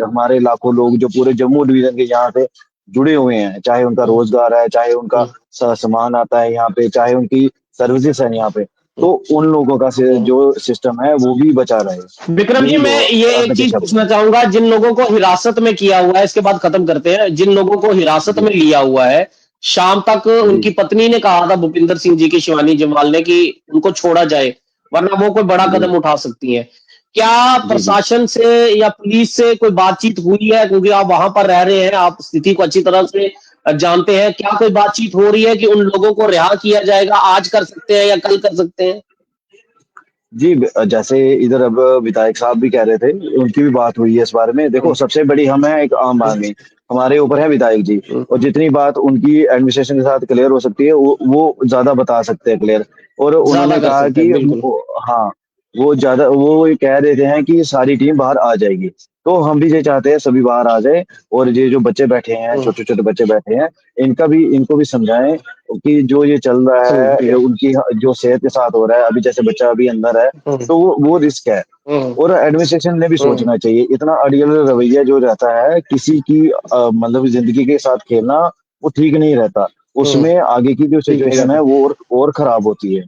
Speaker 4: हमारे लाखों लोग जो पूरे जम्मू डिवीजन के यहाँ से जुड़े हुए हैं, चाहे उनका रोजगार है, चाहे उनका सामान आता है यहाँ पे, चाहे उनकी सर्विसेज है यहाँ पे, तो उन लोगों का जो सिस्टम है वो भी बचा रहे।
Speaker 1: विक्रम जी,
Speaker 4: यही
Speaker 1: मैं ये एक चीज
Speaker 4: अपेक्षा
Speaker 1: पूछना चाहूंगा, जिन लोगों को हिरासत में किया हुआ है, इसके बाद खत्म करते हैं, जिन लोगों को हिरासत
Speaker 4: जी
Speaker 1: में लिया हुआ है, शाम तक
Speaker 4: जी
Speaker 1: उनकी पत्नी ने कहा था, भूपिंदर सिंह जी की, शिवानी जम्वाल ने, कि उनको छोड़ा जाए वरना वो कोई बड़ा
Speaker 4: जी
Speaker 1: कदम उठा सकती हैं। क्या
Speaker 4: जी जी
Speaker 1: प्रशासन से या पुलिस से कोई बातचीत हुई है? क्योंकि आप वहां पर रह रहे हैं, आप स्थिति को अच्छी तरह से जानते हैं। क्या कोई बातचीत हो रही है कि उन लोगों को रिहा किया जाएगा? आज कर सकते हैं या कल कर सकते हैं?
Speaker 4: जी जैसे इधर अब विधायक साहब भी कह रहे थे, उनकी भी बात हुई है इस बारे में। देखो, सबसे बड़ी हम है एक आम आदमी, हमारे ऊपर है विधायक जी, और जितनी बात उनकी एडमिनिस्ट्रेशन के साथ क्लियर हो सकती है वो ज्यादा बता सकते हैं क्लियर। और
Speaker 1: ज्यादा
Speaker 4: उन्होंने
Speaker 1: कर
Speaker 4: कहा
Speaker 1: सकते
Speaker 4: कि
Speaker 1: हैं, बिल्कुल।
Speaker 4: हाँ, वो ये कह रहे हैं कि सारी टीम बाहर आ जाएगी। तो हम भी ये चाहते हैं सभी बाहर आ जाए, और ये जो बच्चे बैठे हैं, छोटे छोटे बच्चे बैठे हैं, इनको भी समझाएं कि जो ये चल रहा है ये उनकी जो सेहत के साथ हो रहा है। अभी जैसे बच्चा अभी अंदर है, तो वो रिस्क है। और एडमिनिस्ट्रेशन ने भी सोचना चाहिए, इतना अड़ियल रवैया जो रहता है किसी की मतलब जिंदगी के साथ खेलना, वो ठीक नहीं रहता। उसमें आगे की जो
Speaker 1: ठीक नहीं
Speaker 4: सिचुएशन है
Speaker 1: रहता।
Speaker 4: वो और खराब होती है।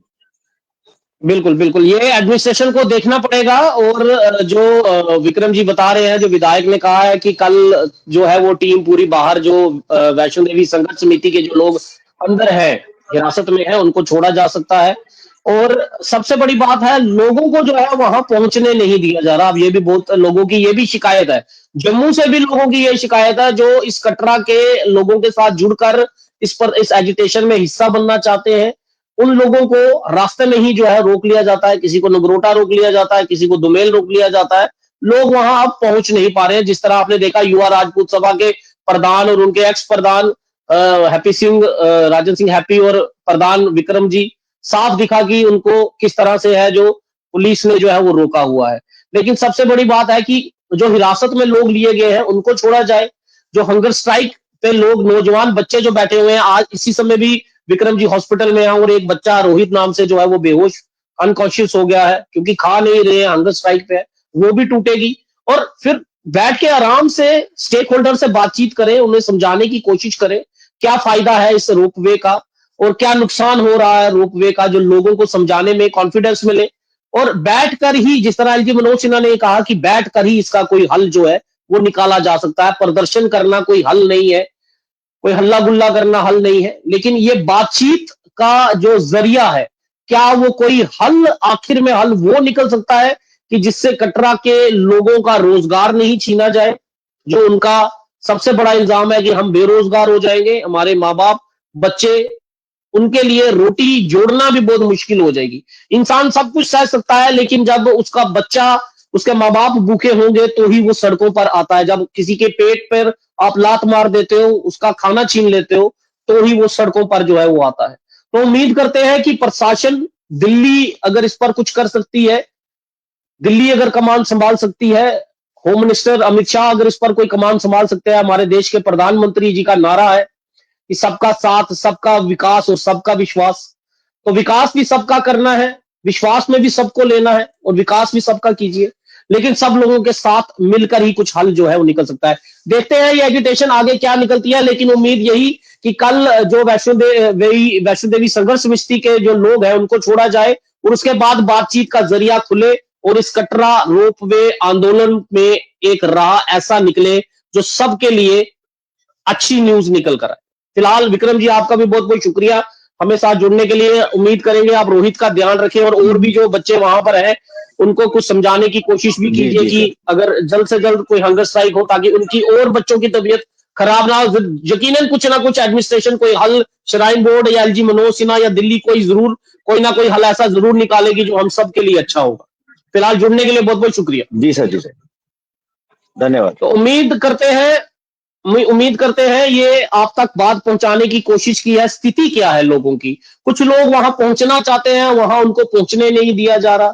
Speaker 1: बिल्कुल, बिल्कुल। ये एडमिनिस्ट्रेशन को देखना पड़ेगा। और जो विक्रम जी बता रहे हैं, जो विधायक ने कहा है कि कल जो है वो टीम पूरी बाहर, जो वैष्णो देवी संघर्ष समिति के जो लोग अंदर हैं, हिरासत में हैं, उनको छोड़ा जा सकता है। और सबसे बड़ी बात है, लोगों को जो है वहां पहुंचने नहीं दिया जा रहा। अब ये भी बहुत लोगों की ये भी शिकायत है। जम्मू से भी लोगों की ये शिकायत है, जो इस कटरा के लोगों के साथ जुड़कर इस एजिटेशन में हिस्सा बनना चाहते हैं। उन लोगों को रास्ते में ही जो है रोक लिया जाता है। किसी को नगरोटा रोक लिया जाता है, किसी को दुमेल रोक लिया जाता है। लोग वहां अब पहुंच नहीं पा रहे हैं। जिस तरह आपने देखा, युवा राजपूत सभा के प्रधान और उनके एक्स प्रधान हैप्पी सिंह, राजन सिंह हैप्पी, और प्रधान विक्रम जी, साफ दिखा कि उनको किस तरह से है जो पुलिस ने जो है वो रोका हुआ है। लेकिन सबसे बड़ी बात है कि जो हिरासत में लोग लिए गए हैं उनको छोड़ा जाए। जो हंगर स्ट्राइक पे लोग, नौजवान बच्चे जो बैठे हुए हैं, आज इसी समय भी विक्रम जी हॉस्पिटल में है, और एक बच्चा रोहित नाम से जो है वो बेहोश, अनकॉन्शियस हो गया है, क्योंकि खा नहीं रहे हैं, हंगर स्ट्राइक पे है। वो भी टूटेगी। और फिर बैठ के आराम से स्टेक होल्डर से बातचीत करें, उन्हें समझाने की कोशिश करें क्या फायदा है इस रोपवे का, और क्या नुकसान हो रहा है रोपवे का, जो लोगों को समझाने में कॉन्फिडेंस मिले। और बैठकर ही, जिस तरह एलजी मनोज सिन्हा ने कहा कि बैठकर ही इसका कोई हल जो है वो निकाला जा सकता है। प्रदर्शन करना कोई हल नहीं है, कोई हल्ला गुल्ला करना हल नहीं है। लेकिन ये बातचीत का जो जरिया है, क्या वो कोई हल, आखिर में हल वो निकल सकता है कि जिससे कटरा के लोगों का रोजगार नहीं छीना जाए? जो उनका सबसे बड़ा इल्जाम है कि हम बेरोजगार हो जाएंगे, हमारे माँ बाप, बच्चे, उनके लिए रोटी जोड़ना भी बहुत मुश्किल हो जाएगी। इंसान सब कुछ सह सकता है, लेकिन जब उसका बच्चा, उसके माँ बाप भूखे होंगे तो ही वो सड़कों पर आता है। जब किसी के पेट पर आप लात मार देते हो, उसका खाना छीन लेते हो, तो ही वो सड़कों पर जो है वो आता है। तो उम्मीद करते हैं कि प्रशासन, दिल्ली अगर इस पर कुछ कर सकती है, दिल्ली अगर कमान संभाल सकती है, होम मिनिस्टर अमित शाह अगर इस पर कोई कमान संभाल सकते हैं, हमारे देश के प्रधानमंत्री जी का नारा है कि सबका साथ, सबका विकास और सबका विश्वास। तो विकास भी सबका करना है, विश्वास में भी सबको लेना है, और विकास भी सबका कीजिए। लेकिन सब लोगों के साथ मिलकर ही कुछ हल जो है वो निकल सकता है। देखते हैं ये एजुटेशन आगे क्या निकलती है। लेकिन उम्मीद यही कि कल जो वैष्णो देवी संघर्ष समिति के जो लोग हैं उनको छोड़ा जाए, और उसके बाद बातचीत का जरिया खुले, और इस कटरा रोपवे आंदोलन में एक राह ऐसा निकले जो सबके लिए अच्छी न्यूज निकल कर आए। फिलहाल विक्रम जी, आपका भी बहुत बहुत शुक्रिया हमें साथ जुड़ने के लिए। उम्मीद करेंगे आप रोहित का ध्यान रखें, और भी जो बच्चे वहां पर हैं उनको कुछ समझाने की कोशिश भी
Speaker 4: जी
Speaker 1: कीजिए
Speaker 4: जी
Speaker 1: कि
Speaker 4: सर।
Speaker 1: अगर जल्द से जल्द कोई हंगर स्ट्राइक हो, ताकि उनकी और बच्चों की तबीयत खराब ना हो। यकीनन कुछ ना कुछ एडमिनिस्ट्रेशन कोई हल, श्राइन बोर्ड या एलजी मनोज सिन्हा या दिल्ली कोई ना कोई हल ऐसा जरूर निकालेगी जो हम सबके लिए अच्छा होगा। फिलहाल जुड़ने के लिए बहुत बहुत शुक्रिया।
Speaker 4: जी सर, जी सर, धन्यवाद।
Speaker 1: तो उम्मीद करते हैं ये आप तक बात पहुंचाने की कोशिश की है। स्थिति क्या है लोगों की? कुछ लोग वहां पहुंचना चाहते हैं, वहां उनको पहुंचने नहीं दिया जा रहा।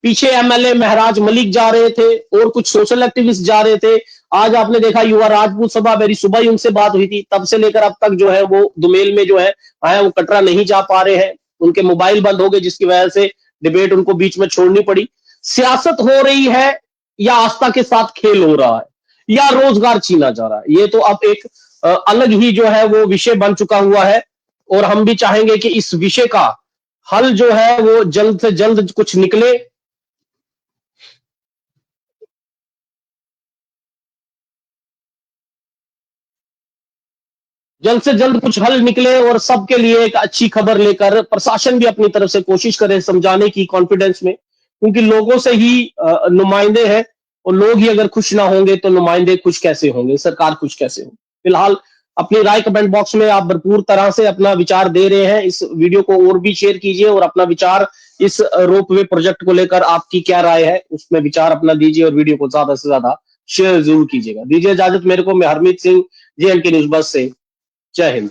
Speaker 1: पीछे एमएलए महराज मलिक जा रहे थे, और कुछ सोशल एक्टिविस्ट जा रहे थे। आज आपने देखा युवा राजपूत सभा, मेरी सुबह ही उनसे बात हुई थी, तब से लेकर अब तक जो है वो दुमेल में जो है आए, वो कटरा नहीं जा पा रहे हैं, उनके मोबाइल बंद हो गए, जिसकी वजह से डिबेट उनको बीच में छोड़नी पड़ी। सियासत हो रही है या आस्था के साथ खेल हो रहा है या रोजगार छीना जा रहा है, ये तो अब एक अलग ही जो है वो विषय बन चुका हुआ है। और हम भी चाहेंगे कि इस विषय का हल जो है वो जल्द से जल्द कुछ निकले। जल्द से जल्द कुछ हल निकले और सबके लिए एक अच्छी खबर लेकर प्रशासन भी अपनी तरफ से कोशिश करे समझाने की, कॉन्फिडेंस में, क्योंकि लोगों से ही नुमाइंदे हैं और लोग ही अगर खुश ना होंगे तो नुमाइंदे खुश कैसे होंगे, सरकार खुश कैसे होगी। फिलहाल अपनी राय कमेंट बॉक्स में आप भरपूर तरह से अपना विचार दे रहे हैं, इस वीडियो को और भी शेयर कीजिए और अपना विचार इस रोपवे प्रोजेक्ट को लेकर आपकी क्या राय है उसमें विचार अपना दीजिए और वीडियो को ज्यादा से ज्यादा शेयर जरूर कीजिएगा। दीजिए इजाजत मेरे को, मैं हरमीत सिंह, JNK न्यूज बस से। जय हिंद।